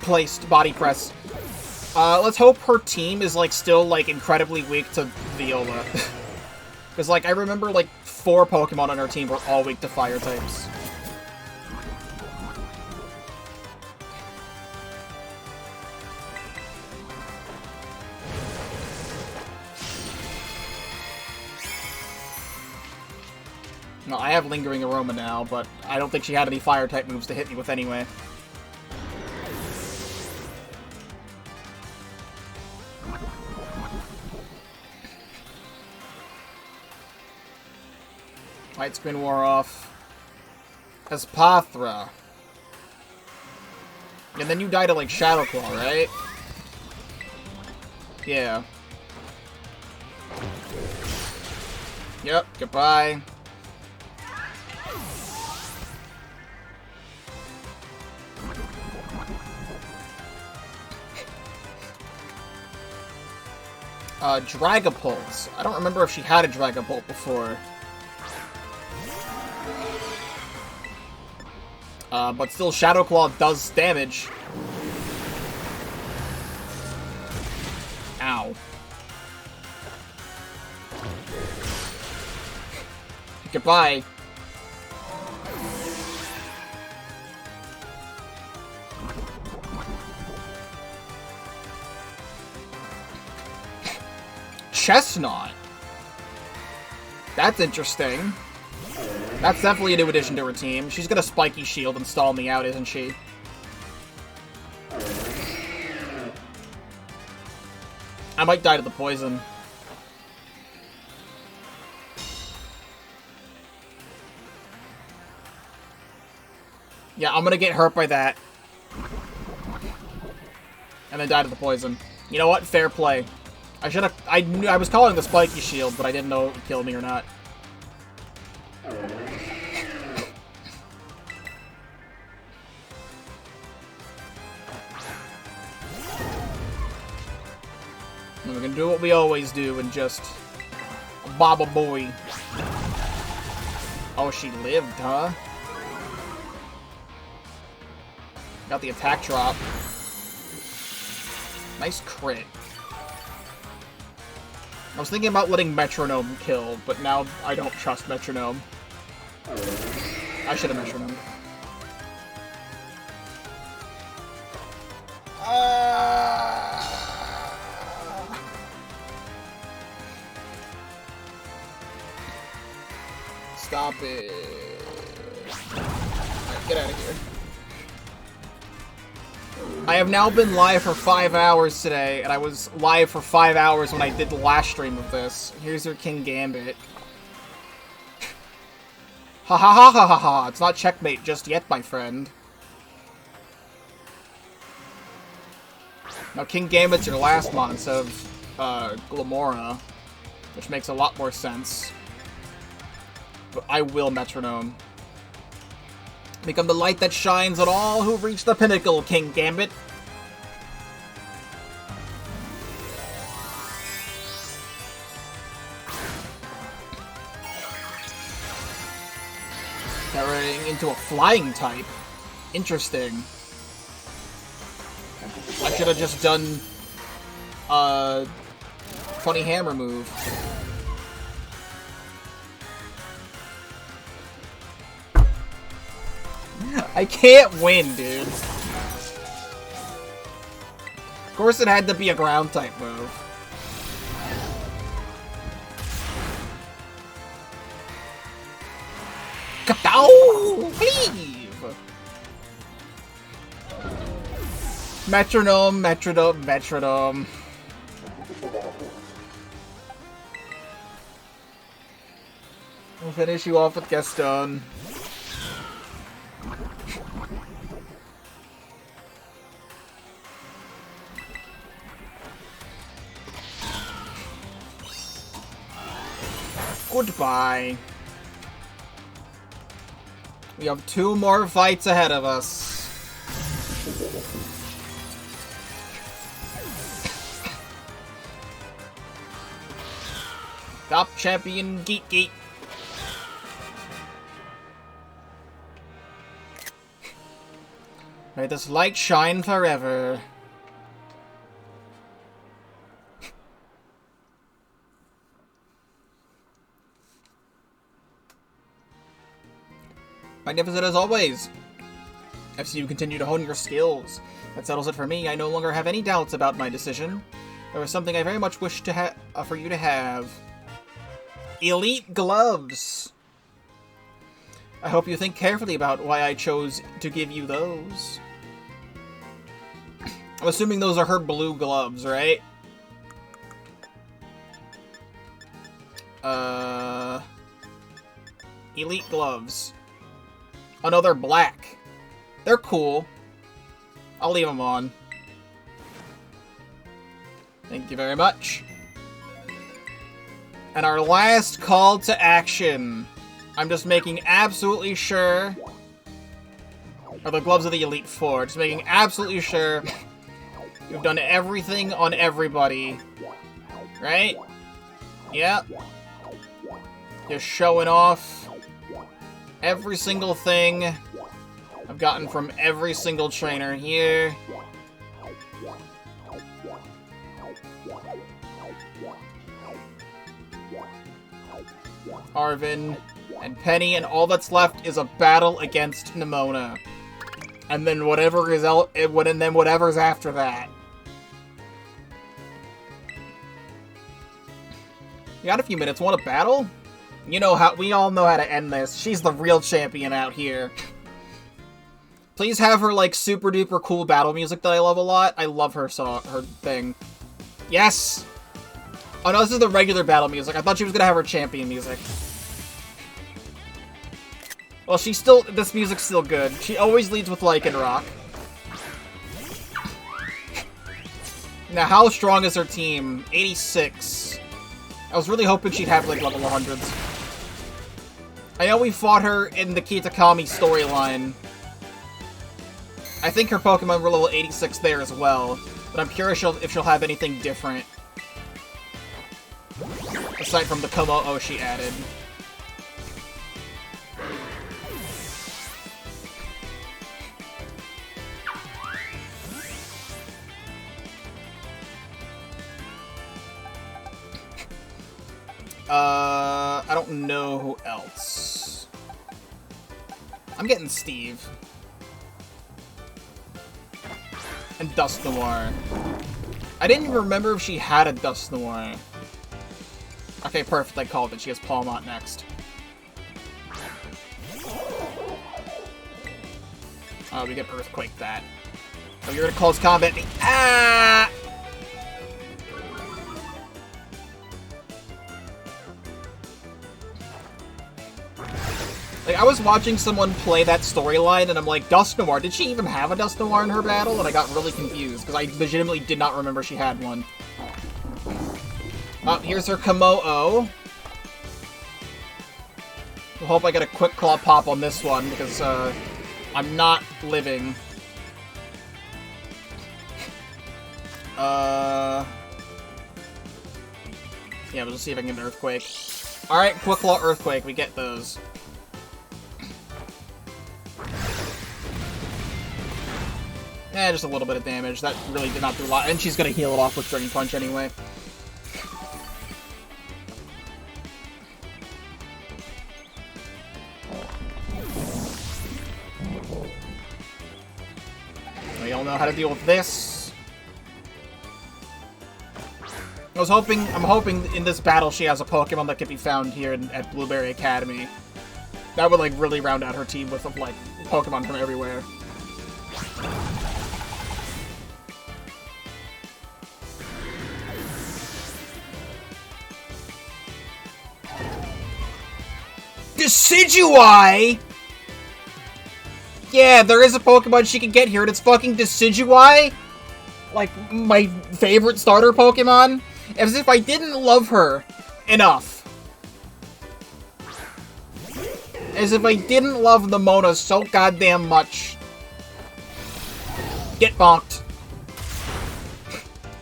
placed Body Press. Let's hope her team is, like, still, like, incredibly weak to Viola. Because, like, I remember, like, 4 Pokemon on our team were all weak to fire types. No, I have Lingering Aroma now, but I don't think she had any fire-type moves to hit me with anyway. Light Screen wore off. Espathra. And then you die to, like, Shadow Claw, right? Yeah. Yep, goodbye. Dragapult. I don't remember if she had a Dragapult before. But still, Shadow Claw does damage. Ow. Goodbye. Chestnut. That's interesting. That's definitely a new addition to her team. She's gonna Spiky Shield and stall me out, isn't she? I might die to the poison. Yeah, I'm gonna get hurt by that. And then die to the poison. You know what? Fair play. I was calling the spiky shield, but I didn't know it would kill me or not. And we're gonna do what we always do and just bob a boy. Oh, she lived, huh? Got the attack drop. Nice crit. I was thinking about letting Metronome kill, but now I don't trust Metronome. I should have Metronome. Stop it. Alright, get out of here. I have now been live for 5 hours today, and I was live for 5 hours when I did the last stream of this. Here's your King Gambit. Ha ha ha ha ha ha! It's not checkmate just yet, my friend. Now, King Gambit's your last mon instead of Glamora, which makes a lot more sense. But I will Metronome. Become the light that shines on all who reach the pinnacle, King Gambit. Turning into a flying type. Interesting. I should have just done a funny hammer move. I can't win, dude. Of course it had to be a ground type move. Kapow! Leave! Metronome, metronome, metronome. We'll finish you off with Gaston. Goodbye. We have 2 more fights ahead of us. Top champion Geek Geek. May this light shine forever. Magnificent as always. I've seen you continue to hone your skills. That settles it for me. I no longer have any doubts about my decision. There was something I very much wish to for you to have. Elite gloves. I hope you think carefully about why I chose to give you those. I'm assuming those are her blue gloves, right? Elite gloves. Oh no, they're black. They're cool. I'll leave them on. Thank you very much. And our last call to action. I'm just making absolutely sure... Are the gloves of the Elite Four. Just making absolutely sure you've done everything on everybody. Right? Yep. Just showing off every single thing I've gotten from every single trainer here. Arvin and Penny, and all that's left is a battle against Nimona. And then whatever is out, and then whatever's after that. You got a few minutes. Want a battle? You know how we all know how to end this. She's the real champion out here. Please have her like super duper cool battle music that I love a lot. I love her her thing. Yes. Oh no, this is the regular battle music. I thought she was gonna have her champion music. Well, she's still. This music's still good. She always leads with Lycanroc. Now, how strong is her team? 86. I was really hoping she'd have, like, level 100s. I know we fought her in the Kitakami storyline. I think her Pokemon were level 86 there as well, but I'm curious if she'll have anything different. Aside from the Komo-o she added. I don't know who else. I'm getting Steve. And Dusknoir. I didn't even remember if she had a Dusknoir. Okay, perfect, I called it. She has Palmont next. Oh, we get Earthquake that. Oh, you're gonna close combat me. Ah! Like, I was watching someone play that storyline, and I'm like, Dusknoir, did she even have a Dusknoir in her battle? And I got really confused, because I legitimately did not remember she had one. Oh, here's her Komo-o. I hope I get a Quick Claw pop on this one, because, I'm not living. Yeah, we'll just see if I can get an Earthquake. Alright, Quick Claw, Earthquake, we get those. Eh, just a little bit of damage. That really did not do a lot. And she's gonna heal it off with Drain Punch anyway. We all know how to deal with this. I'm hoping in this battle she has a Pokemon that can be found here at Blueberry Academy. That would, like, really round out her team with, like, Pokemon from everywhere. Decidueye? Yeah, there is a Pokemon she can get here, and it's fucking Decidueye? Like, my favorite starter Pokemon? As if I didn't love her enough. As if I didn't love the Mona so goddamn much. Get bonked.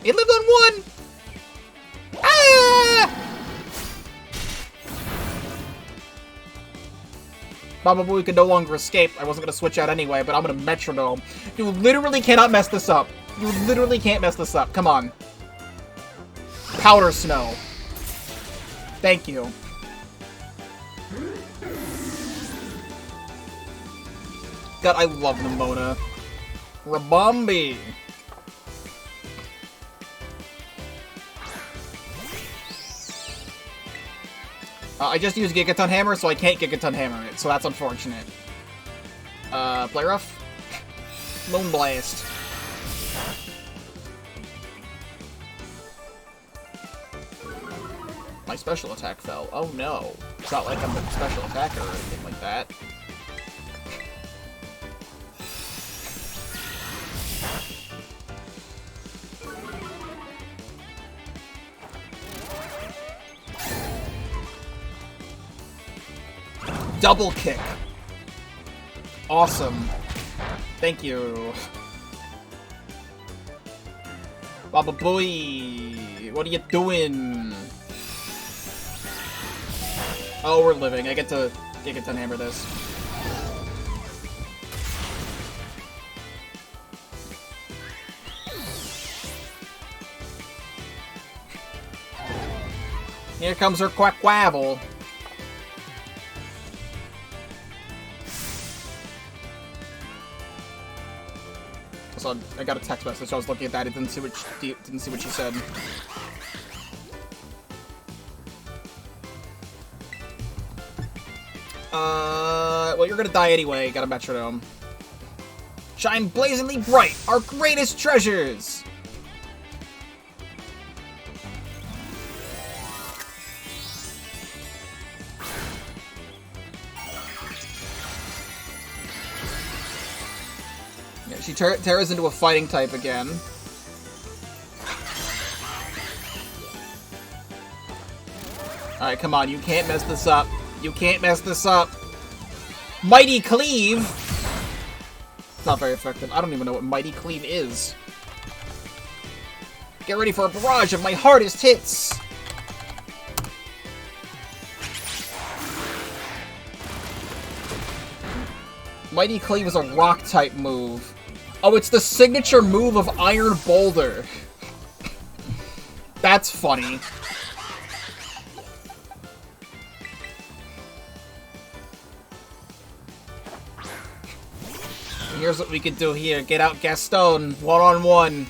It lived on one! Ah! Baba Booey could no longer escape. I wasn't gonna switch out anyway, but I'm gonna Metronome. You literally cannot mess this up. You literally can't mess this up. Come on. Powder Snow. Thank you. God, I love Nimona. Rabombi. I just used Gigaton Hammer, so I can't Gigaton Hammer it, so that's unfortunate. Play rough? Moonblast. My special attack fell. Oh no. It's not like I'm a special attacker or anything like that. Double kick. Awesome. Thank you. Baba Booey, what are you doing? Oh, we're living. I get to Gigaton Hammer this. Here comes her Quackquavel. So I got a text message. I was looking at that. I didn't see what she said. Well, you're gonna die anyway. Got a Metronome. Shine blazingly bright, our greatest treasures. She tears into a fighting type again. Alright, come on, you can't mess this up. You can't mess this up. Mighty Cleave! It's not very effective. I don't even know what Mighty Cleave is. Get ready for a barrage of my hardest hits! Mighty Cleave is a rock-type move. Oh, it's the signature move of Iron Boulder. That's funny. Here's what we can do here. Get out Gaston, one-on-one.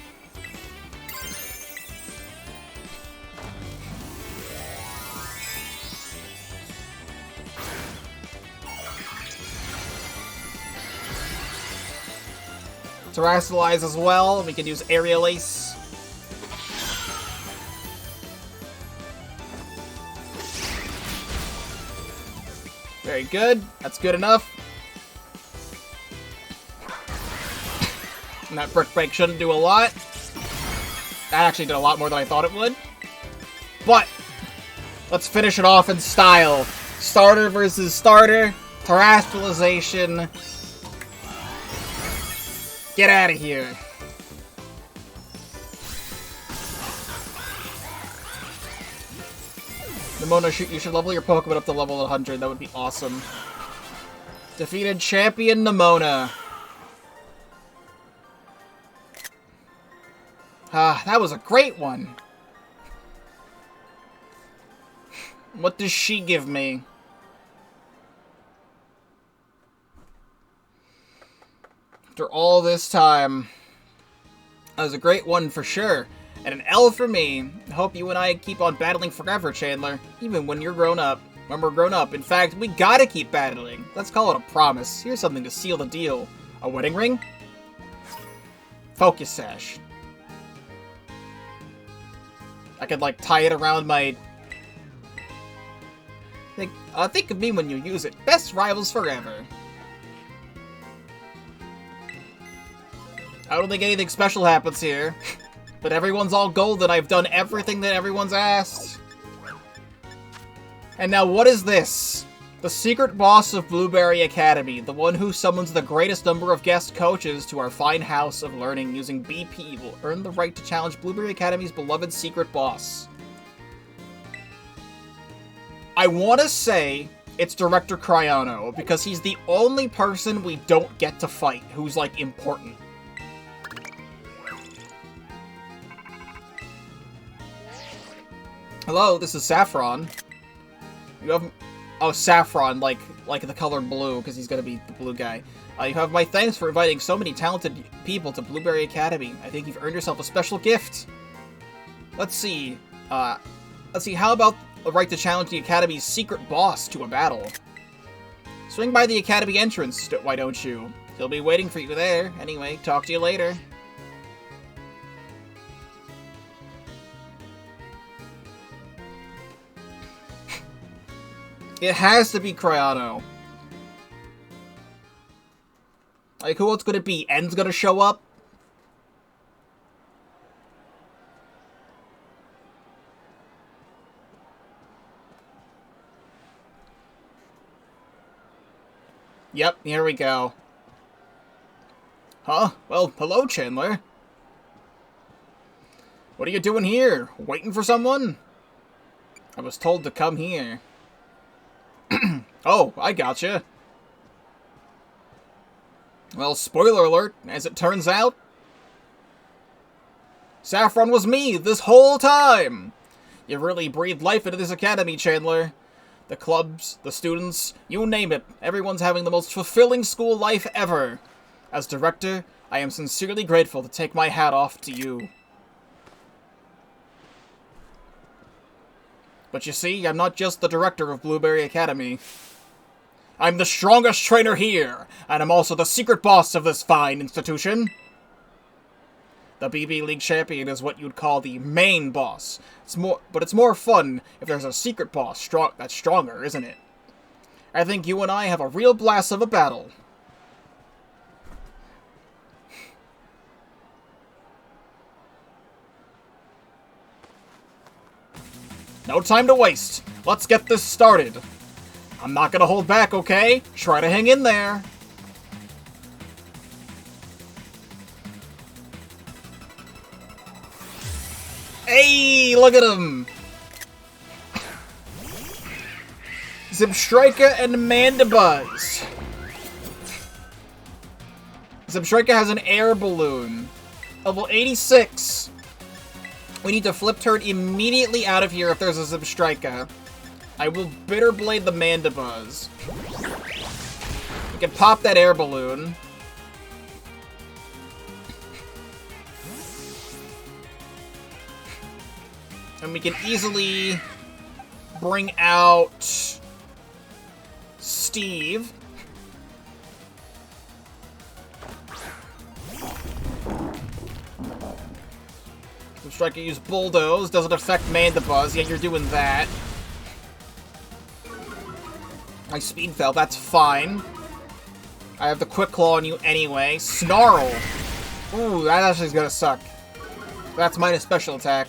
Terrestrialize as well. We can use Aerial Ace. Very good. That's good enough. And that Brick Break shouldn't do a lot. That actually did a lot more than I thought it would. But, let's finish it off in style. Starter versus starter. Terrestrialization. Get out of here. Nemona, you should level your Pokemon up to level 100. That would be awesome. Defeated Champion Nemona. Ah, that was a great one. What does she give me? After all this time. That was a great one for sure. And an L for me. I hope you and I keep on battling forever, Chandler. Even when you're grown up. When we're grown up. In fact, we gotta keep battling. Let's call it a promise. Here's something to seal the deal. A wedding ring? Focus Sash. I could, like, tie it around my... Think of me when you use it. Best rivals forever. I don't think anything special happens here. But everyone's all golden. I've done everything that everyone's asked. And now what is this? The secret boss of Blueberry Academy. The one who summons the greatest number of guest coaches to our fine house of learning using BP will earn the right to challenge Blueberry Academy's beloved secret boss. I want to say it's Director Cryono, because he's the only person we don't get to fight who's, like, important. Hello, this is Saffron. You have... Oh, Saffron, like the color blue, because he's gonna be the blue guy. You have my thanks for inviting so many talented people to Blueberry Academy. I think you've earned yourself a special gift. Let's see. How about the right to challenge the Academy's secret boss to a battle? Swing by the Academy entrance, why don't you? He'll be waiting for you there. Anyway, talk to you later. It has to be Cryono. Like, who else could it be? N's gonna show up? Yep, here we go. Huh? Well, hello, Chandler. What are you doing here? Waiting for someone? I was told to come here. Oh, I gotcha. Well, spoiler alert, as it turns out, Saffron was me this whole time! You really breathed life into this academy, Chandler. The clubs, the students, you name it, everyone's having the most fulfilling school life ever. As director, I am sincerely grateful to take my hat off to you. But you see, I'm not just the director of Blueberry Academy. I'm the strongest trainer here, and I'm also the secret boss of this fine institution. The BB League champion is what you'd call the main boss. But it's more fun if there's a secret boss that's stronger, isn't it? I think you and I have a real blast of a battle. No time to waste. Let's get this started. I'm not gonna hold back, okay? Try to hang in there. Hey, look at him! Zebstrika and Mandibuzz. Zebstrika has an air balloon. Level 86. We need to flip turn immediately out of here if there's a Zebstrika. I will Bitter Blade the Mandibuzz. We can pop that air balloon. And we can easily bring out Steve. Striker use Bulldoze, doesn't affect Mandibuzz, yet you're doing that. My speed fell, that's fine. I have the Quick Claw on you anyway. Snarl! Ooh, that actually is gonna suck. That's minus special attack.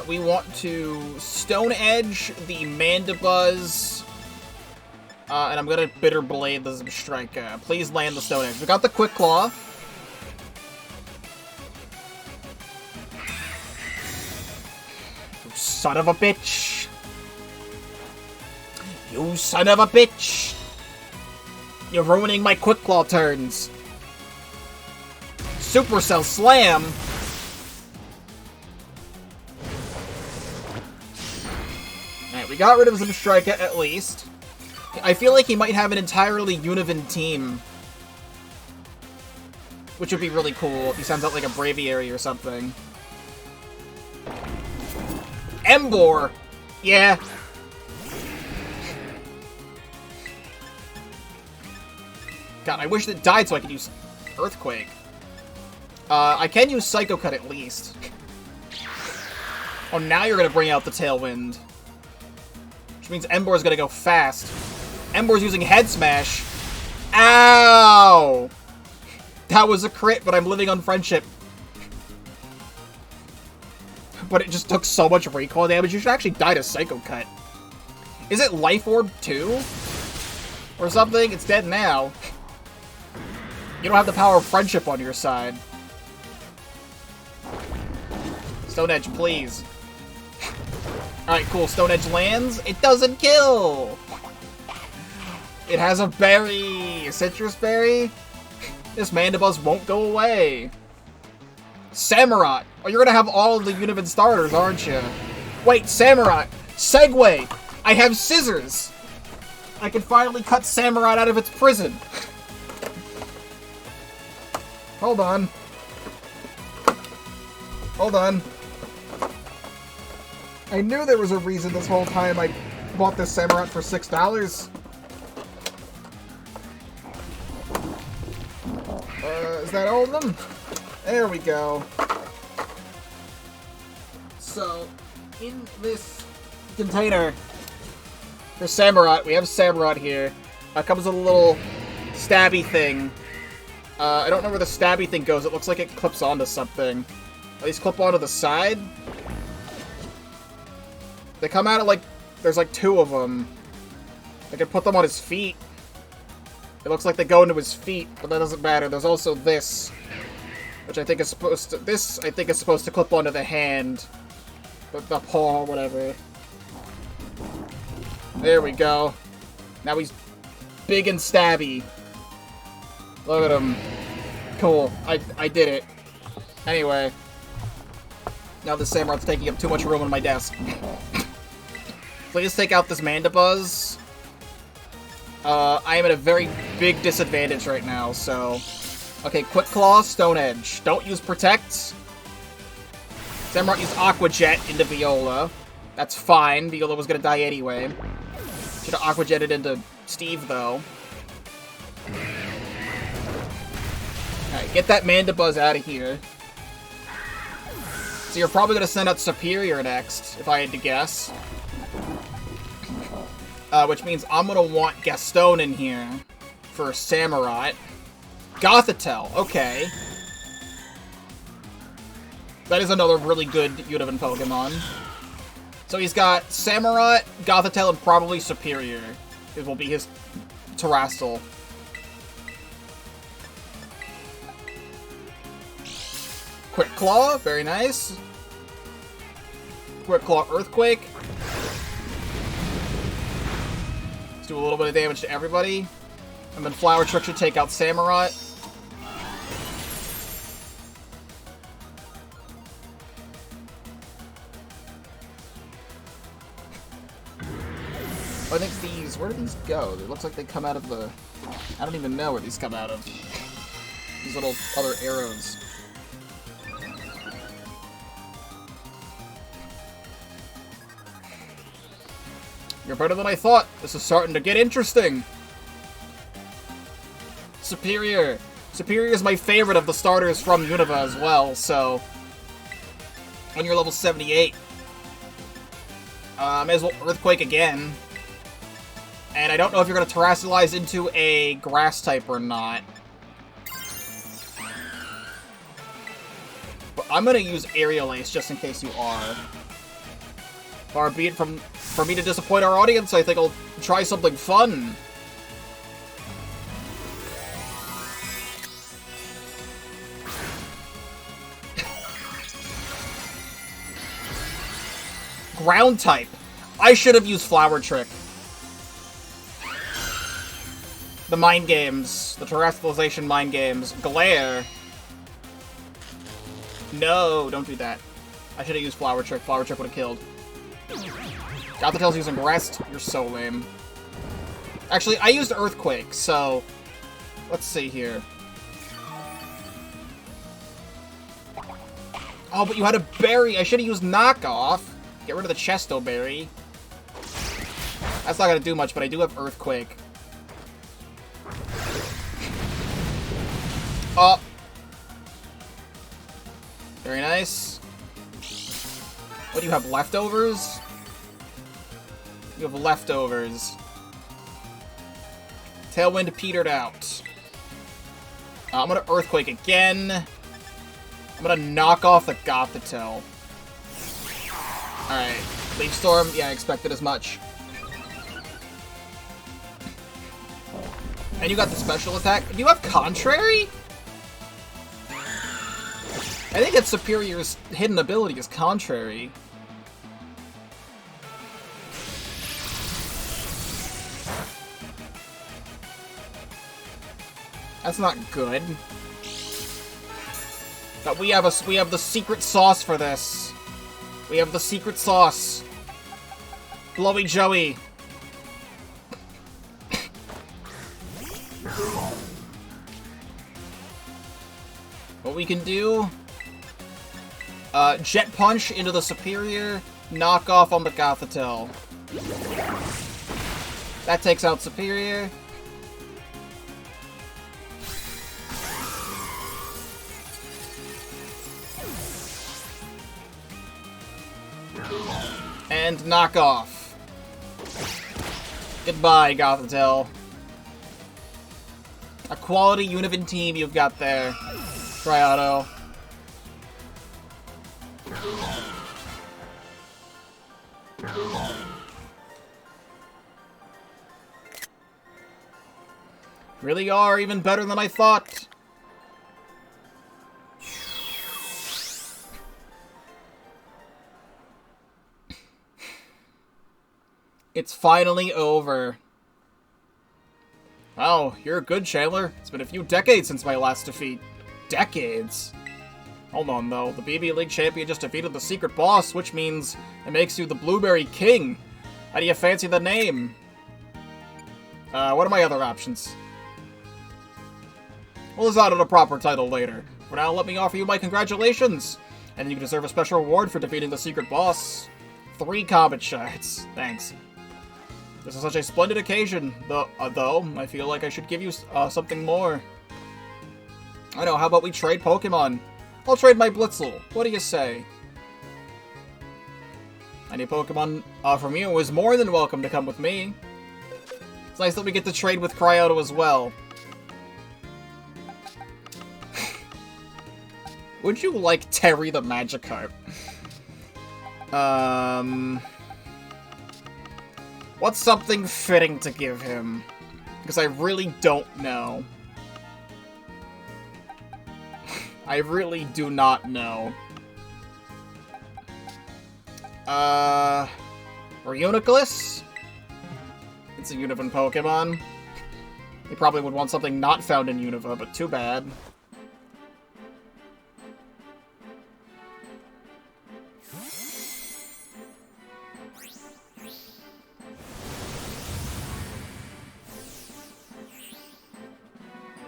We want to Stone Edge the Mandibuzz, and I'm gonna Bitter Blade the Zebstrika. Please land the Stone Edge. We got the Quick Claw. You son of a bitch! You son of a bitch! You're ruining my Quick Claw turns. Supercell Slam! We got rid of Zebstrika at least. I feel like he might have an entirely Univan team. Which would be really cool if he sends out like a Braviary or something. Embor! Yeah. God, I wish it died so I could use Earthquake. I can use Psycho Cut at least. Oh, now you're gonna bring out the Tailwind. Which means Embor's gonna go fast. Embor's using Head Smash. Ow! That was a crit, but I'm living on friendship. But it just took so much recoil damage, you should actually die to Psycho Cut. Is it Life Orb 2? Or something? It's dead now. You don't have the power of friendship on your side. Stone Edge, please. Alright, cool. Stone Edge lands. It doesn't kill! It has a berry! A citrus berry? This Mandibuzz won't go away. Samurott! Oh, you're gonna have all of the Univan starters, aren't you? Wait, Samurott! Segway! I have scissors! I can finally cut Samurott out of its prison. Hold on. Hold on. I knew there was a reason this whole time I bought this Samurott for $6. Is that all of them? There we go. So, in this container for Samurott, we have Samurott here. Comes with a little stabby thing. I don't know where the stabby thing goes. It looks like it clips onto something. At least clip onto the side. They come out of like, there's like two of them. I could put them on his feet. It looks like they go into his feet, but that doesn't matter. There's also this, which I think is supposed to, this I think is supposed to clip onto the hand. The paw, whatever. There we go. Now he's big and stabby. Look at him. Cool. I did it. Anyway. Now this Samurott's taking up too much room on my desk. Please take out this Mandibuzz. I am at a very big disadvantage right now, so... Okay, Quick Claw, Stone Edge. Don't use Protect. Samurott used Aqua Jet into Viola. That's fine. Viola was gonna die anyway. Should have Aqua Jetted into Steve, though. Alright, get that Mandibuzz out of here. So you're probably gonna send out Superior next, if I had to guess. which means I'm gonna want Gaston in here for Samurott. Gothitelle, okay. That is another really good Univin Pokemon. So he's got Samurott, Gothitelle, and probably Superior. It will be his Terrastal. Quick Claw, very nice. Quick Claw Earthquake. Let's do a little bit of damage to everybody. And then Flower Trick should take out Samurott. I think these... Where do these go? It looks like they come out of the... I don't even know where these come out of. These little other arrows. You're better than I thought. This is starting to get interesting. Superior. Superior is my favorite of the starters from Unova as well, so... When you're level 78. May as well Earthquake again. And I don't know if you're going to Terrasilize into a Grass type or not. But I'm going to use Aerial Ace just in case you are. Far be it for me to disappoint our audience, I think I'll try something fun. Ground type. I should have used Flower Trick. The Mind Games. The Terrestrialization Mind Games. Glare. No, don't do that. I should have used Flower Trick. Flower Trick would have killed. Gothitelle's using Rest. You're so lame. Actually, I used Earthquake, so... Let's see here. Oh, but you had a Berry. I should have used Knockoff. Get rid of the Chesto Berry. That's not gonna do much, but I do have Earthquake. Oh. Very nice. What do you have, leftovers? You have leftovers. Tailwind petered out. I'm gonna Earthquake again. I'm gonna knock off the Gothitelle. Alright. Leaf Storm, yeah, I expected as much. And you got the special attack. Do you have Contrary? I think it's Superior's hidden ability is Contrary. That's not good. But we have the secret sauce for this. We have the secret sauce. Blowy Joey. What we can do... Jet Punch into the Superior, knock off on the Gothitelle. That takes out Superior. And knock off. Goodbye, Gothitelle. A quality Univin team you've got there, Triado. Really are even better than I thought. It's finally over. Oh, you're good, Chandler. It's been a few decades since my last defeat. Decades? Hold on, though. The BB League champion just defeated the secret boss, which means it makes you the Blueberry King. How do you fancy the name? What are my other options? We'll decide on a proper title later. For now, let me offer you my congratulations. And you deserve a special reward for defeating the secret boss. 3 combat shards. Thanks. This is such a splendid occasion, though I feel like I should give you something more. I know, how about we trade Pokemon? I'll trade my Blitzel. What do you say? Any Pokemon from you is more than welcome to come with me. It's nice that we get to trade with Cryoto as well. Would you like Terry the Magikarp? What's something fitting to give him? Because I really don't know. I really do not know. Reuniclus? It's a Univern Pokemon. You probably would want something not found in Unova, but too bad.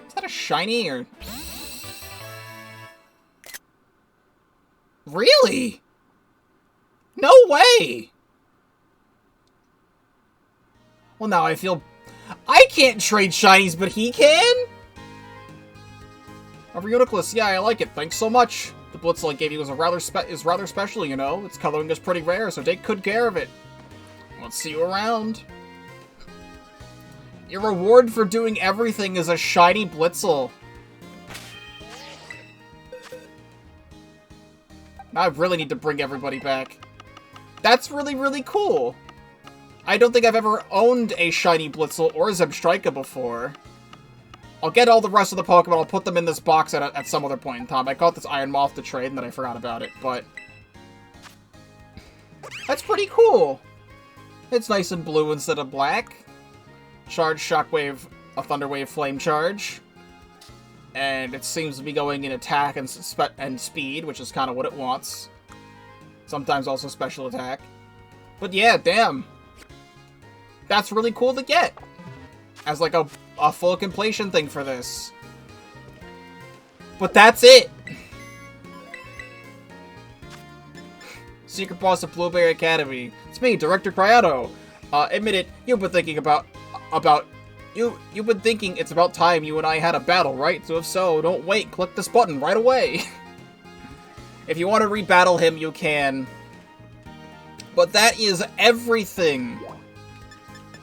Is that a shiny, or... Really? No way! Well, now I feel... I can't trade shinies, but he can? A Reuniclus, yeah, I like it. Thanks so much. The Blitzel I gave you is rather special, you know? Its coloring is pretty rare, so take good care of it. Let's see you around. Your reward for doing everything is a shiny Blitzel. Now I really need to bring everybody back. That's really, really cool. I don't think I've ever owned a shiny Blitzel or Zebstrika before. I'll get all the rest of the Pokemon, I'll put them in this box at some other point in time. I caught this Iron Moth to trade and then I forgot about it, but... That's pretty cool. It's nice and blue instead of black. Charge, Shockwave, a Thunder Wave, Flame Charge. And it seems to be going in attack and speed, which is kind of what it wants. Sometimes also special attack. But yeah, damn. That's really cool to get. As like a full completion thing for this. But that's it. Secret Boss of Blueberry Academy. It's me, Director Cryoto. Admit it, you've been thinking You've been thinking it's about time you and I had a battle, right? So if so, don't wait, click this button right away. If you want to rebattle him, you can. But that is everything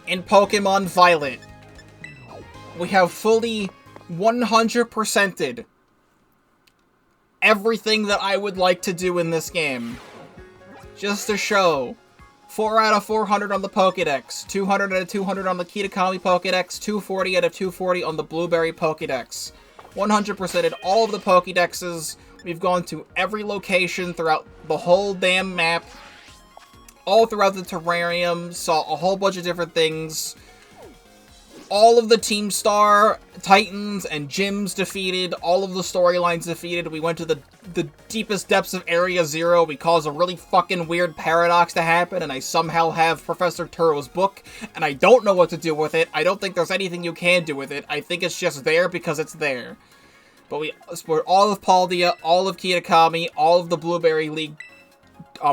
in Pokemon Violet. We have fully 100%ed everything that I would like to do in this game. Just to show. 4 out of 400 on the Pokédex, 200 out of 200 on the Kitakami Pokédex, 240 out of 240 on the Blueberry Pokédex. 100%ed all of the Pokédexes. We've gone to every location throughout the whole damn map. All throughout the terrarium, saw a whole bunch of different things. All of the Team Star Titans and gyms defeated, all of the storylines defeated. We went to the deepest depths of Area Zero. We caused a really fucking weird paradox to happen, and I somehow have Professor Turo's book, and I don't know what to do with it. I don't think there's anything you can do with it. I think it's just there because it's there. But we explored all of Paldea, all of Kitakami, all of the Blueberry League,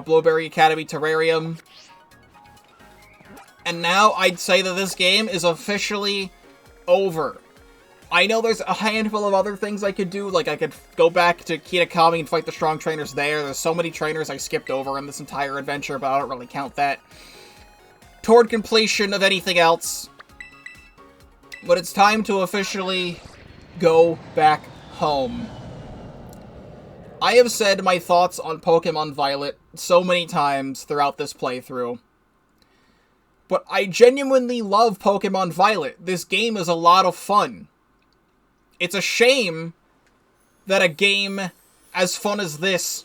Blueberry Academy Terrarium. And now I'd say that this game is officially over. I know there's a handful of other things I could do, like I could go back to Kitakami and fight the strong trainers there. There's so many trainers I skipped over in this entire adventure, but I don't really count that toward completion of anything else. But it's time to officially go back home. I have said my thoughts on Pokemon Violet so many times throughout this playthrough. But I genuinely love Pokemon Violet. This game is a lot of fun. It's a shame that a game as fun as this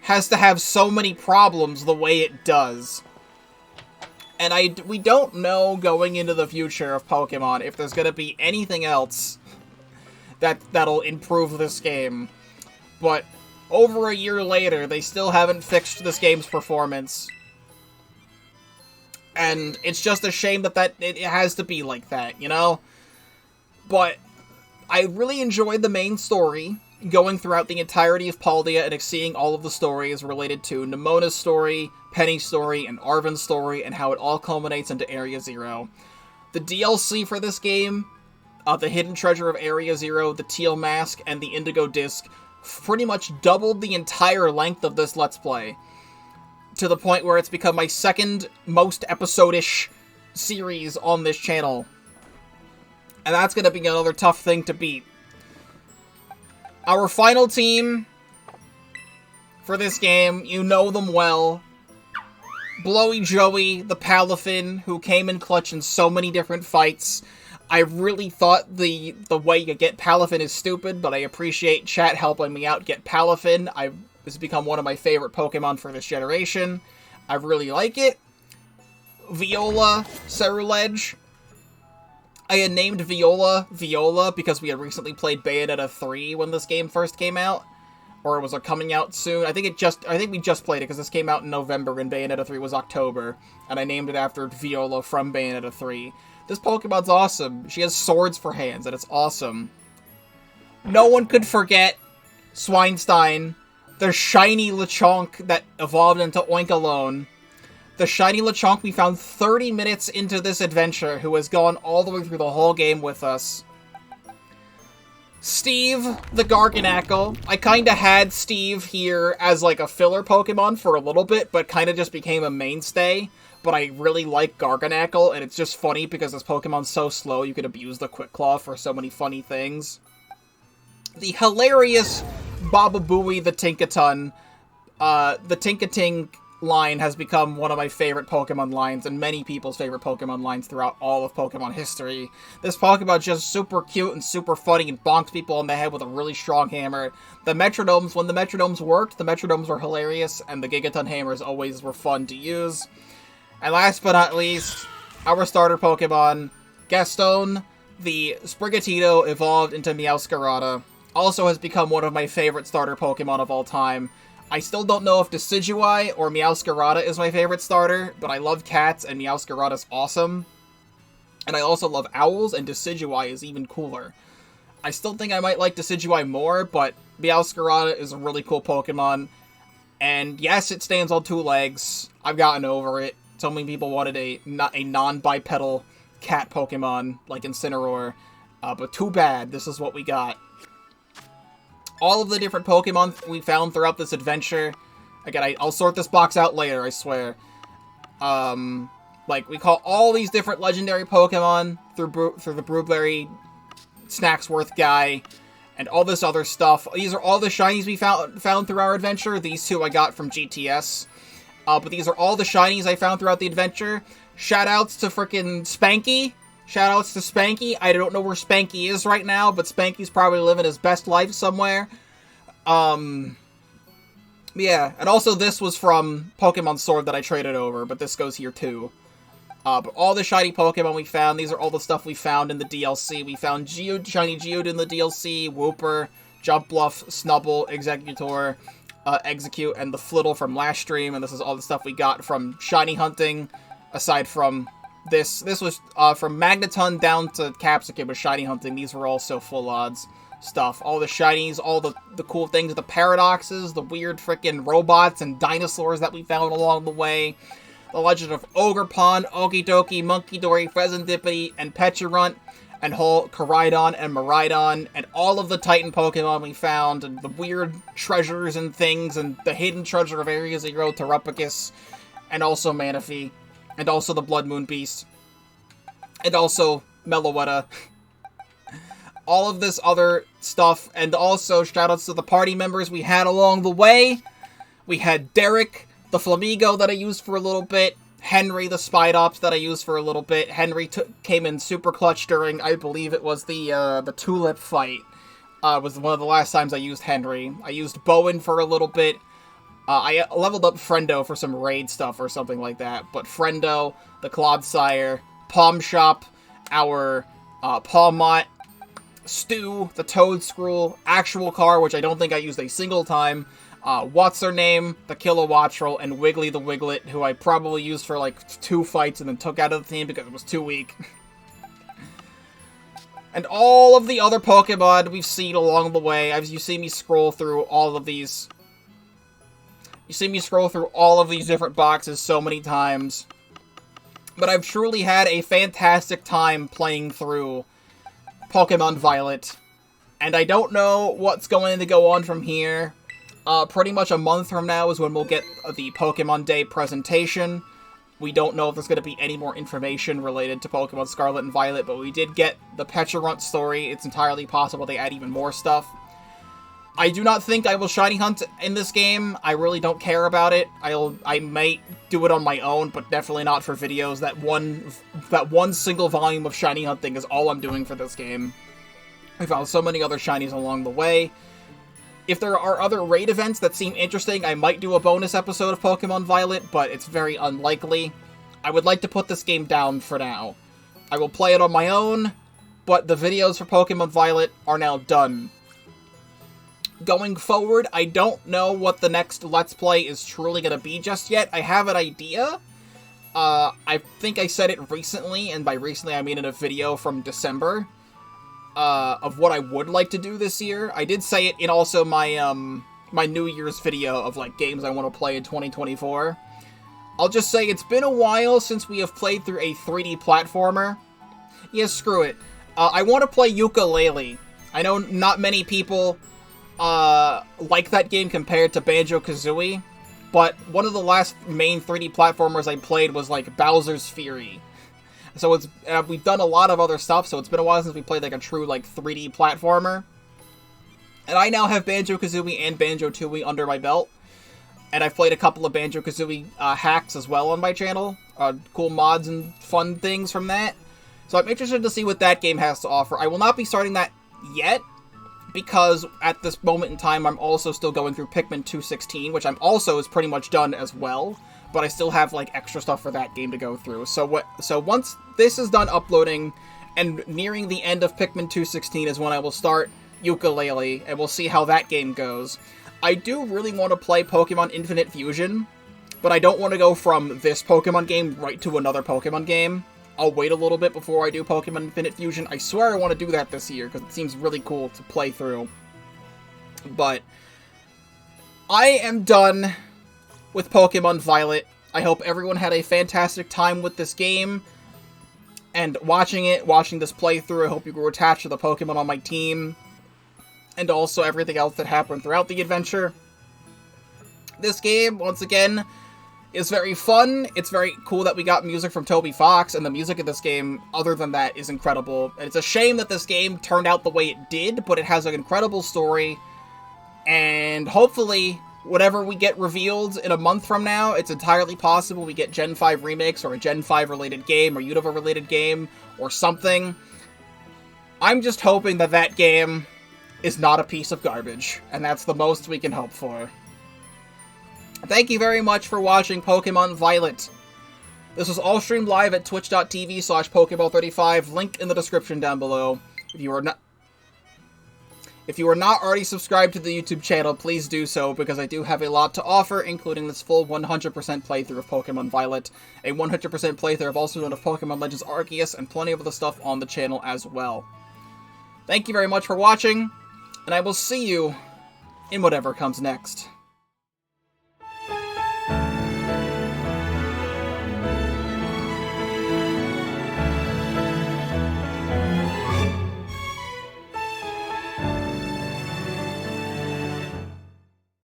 has to have so many problems the way it does. And we don't know going into the future of Pokemon if there's going to be anything else that'll improve this game. But over a year later, they still haven't fixed this game's performance. And it's just a shame that it has to be like that, you know? But I really enjoyed the main story, going throughout the entirety of Paldea and seeing all of the stories related to Nemona's story, Penny's story, and Arven's story, and how it all culminates into Area Zero. The DLC for this game, the Hidden Treasure of Area Zero, the Teal Mask, and the Indigo Disc, pretty much doubled the entire length of this Let's Play. To the point where it's become my second most episode-ish series on this channel. And that's going to be another tough thing to beat. Our final team for this game, you know them well. Blowy Joey, the Palafin, who came in clutch in so many different fights. I really thought the way you get Palafin is stupid, but I appreciate chat helping me out get Palafin. It's become one of my favorite Pokemon for this generation. I really like it. Viola, Ceruledge. I had named Viola because we had recently played Bayonetta 3 when this game first came out. Or was it coming out soon? I think we just played it because this came out in November and Bayonetta 3 was October. And I named it after Viola from Bayonetta 3. This Pokemon's awesome. She has swords for hands and it's awesome. No one could forget Swinestein, the shiny Lechonk that evolved into Oinkologne. The shiny Lechonk we found 30 minutes into this adventure, who has gone all the way through the whole game with us. Steve, the Garganacl. I kinda had Steve here as like a filler Pokemon for a little bit, but kinda just became a mainstay. But I really like Garganacl, and it's just funny because this Pokemon's so slow you could abuse the Quick Claw for so many funny things. The hilarious Bababooey the Tinkaton. The Tinkating line has become one of my favorite Pokemon lines and many people's favorite Pokemon lines throughout all of Pokemon history. This Pokemon's just super cute and super funny and bonks people on the head with a really strong hammer. The Metronomes, when the Metronomes worked, the Metronomes were hilarious and the Gigaton hammers always were fun to use. And last but not least, our starter Pokemon, Gaston, the Sprigatito evolved into Meowscarada, also has become one of my favorite starter Pokemon of all time. I still don't know if Decidueye or Meowscarada is my favorite starter, but I love cats and Meowscarada's awesome. And I also love owls, and Decidueye is even cooler. I still think I might like Decidueye more, but Meowscarada is a really cool Pokemon. And yes, it stands on 2 legs. I've gotten over it. So many people wanted a non-bipedal cat Pokemon, like Incineroar. But too bad, this is what we got. All of the different Pokemon we found throughout this adventure. Again, I'll sort this box out later, I swear. Like, we caught all these different legendary Pokemon through the Brewberry Snacksworth guy, and all this other stuff. These are all the shinies we found through our adventure. These 2 I got from GTS. But these are all the shinies I found throughout the adventure. Shoutouts to frickin' Spanky. Shoutouts to Spanky. I don't know where Spanky is right now, but Spanky's probably living his best life somewhere. Yeah, and also this was from Pokemon Sword that I traded over, but this goes here too. But all the shiny Pokemon we found, these are all the stuff we found in the DLC. We found shiny Geode in the DLC, Wooper, Jumpluff, Snubbull, Executor, Execute, and the Flittle from last stream, and this is all the stuff we got from shiny hunting, aside from this was from Magneton down to Capsicum with shiny hunting. These were also full odds stuff. All the shinies, all the cool things, the paradoxes, the weird freaking robots and dinosaurs that we found along the way. The Legend of Ogerpon, Okidoki, Monkey-Dory, Pheasantipity, and Pecharunt, and whole Koraidon and Miraidon, and all of the Titan Pokemon we found, and the weird treasures and things, and the hidden treasure of Area Zero, Terrapicus, and also Manaphy. And also the Blood Moon Beast. And also Meloetta. All of this other stuff. And also shoutouts to the party members we had along the way. We had Derek, the Flamigo that I used for a little bit. Henry, the Spidops that I used for a little bit. Henry came in super clutch during, I believe it was the Tulip fight. Was one of the last times I used Henry. I used Bowen for a little bit. I leveled up Friendo for some raid stuff or something like that. But Friendo, the Clodsire, Palm Shop, our Pawmot, Stu, the Toadscruel, Actual Car, which I don't think I used a single time, What's Her Name, the Kilowattrel, and Wiggly the Wiglet, who I probably used for like 2 fights and then took out of the team because it was too weak. And all of the other Pokemon we've seen along the way. As you see me scroll through all of these. You see me scroll through all of these different boxes so many times. But I've truly had a fantastic time playing through Pokémon Violet. And I don't know what's going to go on from here. Pretty much a month from now is when we'll get the Pokemon Day presentation. We don't know if there's going to be any more information related to Pokemon Scarlet and Violet, but we did get the Pecharunt story. It's entirely possible they add even more stuff. I do not think I will shiny hunt in this game. I really don't care about it. I might do it on my own, but definitely not for videos. That one single volume of shiny hunting is all I'm doing for this game. I found so many other shinies along the way. If there are other raid events that seem interesting, I might do a bonus episode of Pokemon Violet, but it's very unlikely. I would like to put this game down for now. I will play it on my own, but the videos for Pokemon Violet are now done. Going forward, I don't know what the next Let's Play is truly going to be just yet. I have an idea. I think I said it recently, and by recently I mean in a video from December, of what I would like to do this year. I did say it in also my, my New Year's video of, like, games I want to play in 2024. I'll just say it's been a while since we have played through a 3D platformer. Yeah, screw it. I want to play Yooka-Laylee. I know not many people like that game compared to Banjo-Kazooie, but one of the last main 3D platformers I played was, like, Bowser's Fury. So it's we've done a lot of other stuff, so it's been a while since we played, like, a true, like, 3D platformer. And I now have Banjo-Kazooie and Banjo-Tooie under my belt, and I've played a couple of Banjo-Kazooie hacks as well on my channel. Cool mods and fun things from that. So I'm interested to see what that game has to offer. I will not be starting that yet, because at this moment in time, I'm also still going through Pikmin 216, which I'm also is pretty much done as well, but I still have, like, extra stuff for that game to go through. So once this is done uploading, and nearing the end of Pikmin 216 is when I will start Yooka-Laylee, and we'll see how that game goes. I do really want to play Pokemon Infinite Fusion, but I don't want to go from this Pokemon game right to another Pokemon game. I'll wait a little bit before I do Pokemon Infinite Fusion. I swear I want to do that this year, because it seems really cool to play through. But I am done with Pokemon Violet. I hope everyone had a fantastic time with this game, and watching this playthrough. I hope you grew attached to the Pokemon on my team, and also everything else that happened throughout the adventure. This game, once again, is very fun. It's very cool that we got music from Toby Fox, and the music in this game, other than that, is incredible. And it's a shame that this game turned out the way it did, but it has an incredible story, and hopefully, whatever we get revealed in a month from now, it's entirely possible we get Gen 5 remakes, or a Gen 5 related game, or Unova related game, or something. I'm just hoping that that game is not a piece of garbage, and that's the most we can hope for. Thank you very much for watching Pokemon Violet. This was all streamed live at twitch.tv/Pokeball35, link in the description down below. If you are not already subscribed to the YouTube channel, please do so, because I do have a lot to offer, including this full 100% playthrough of Pokemon Violet, a 100% playthrough of also known of Pokemon Legends Arceus, and plenty of other stuff on the channel as well. Thank you very much for watching, and I will see you in whatever comes next.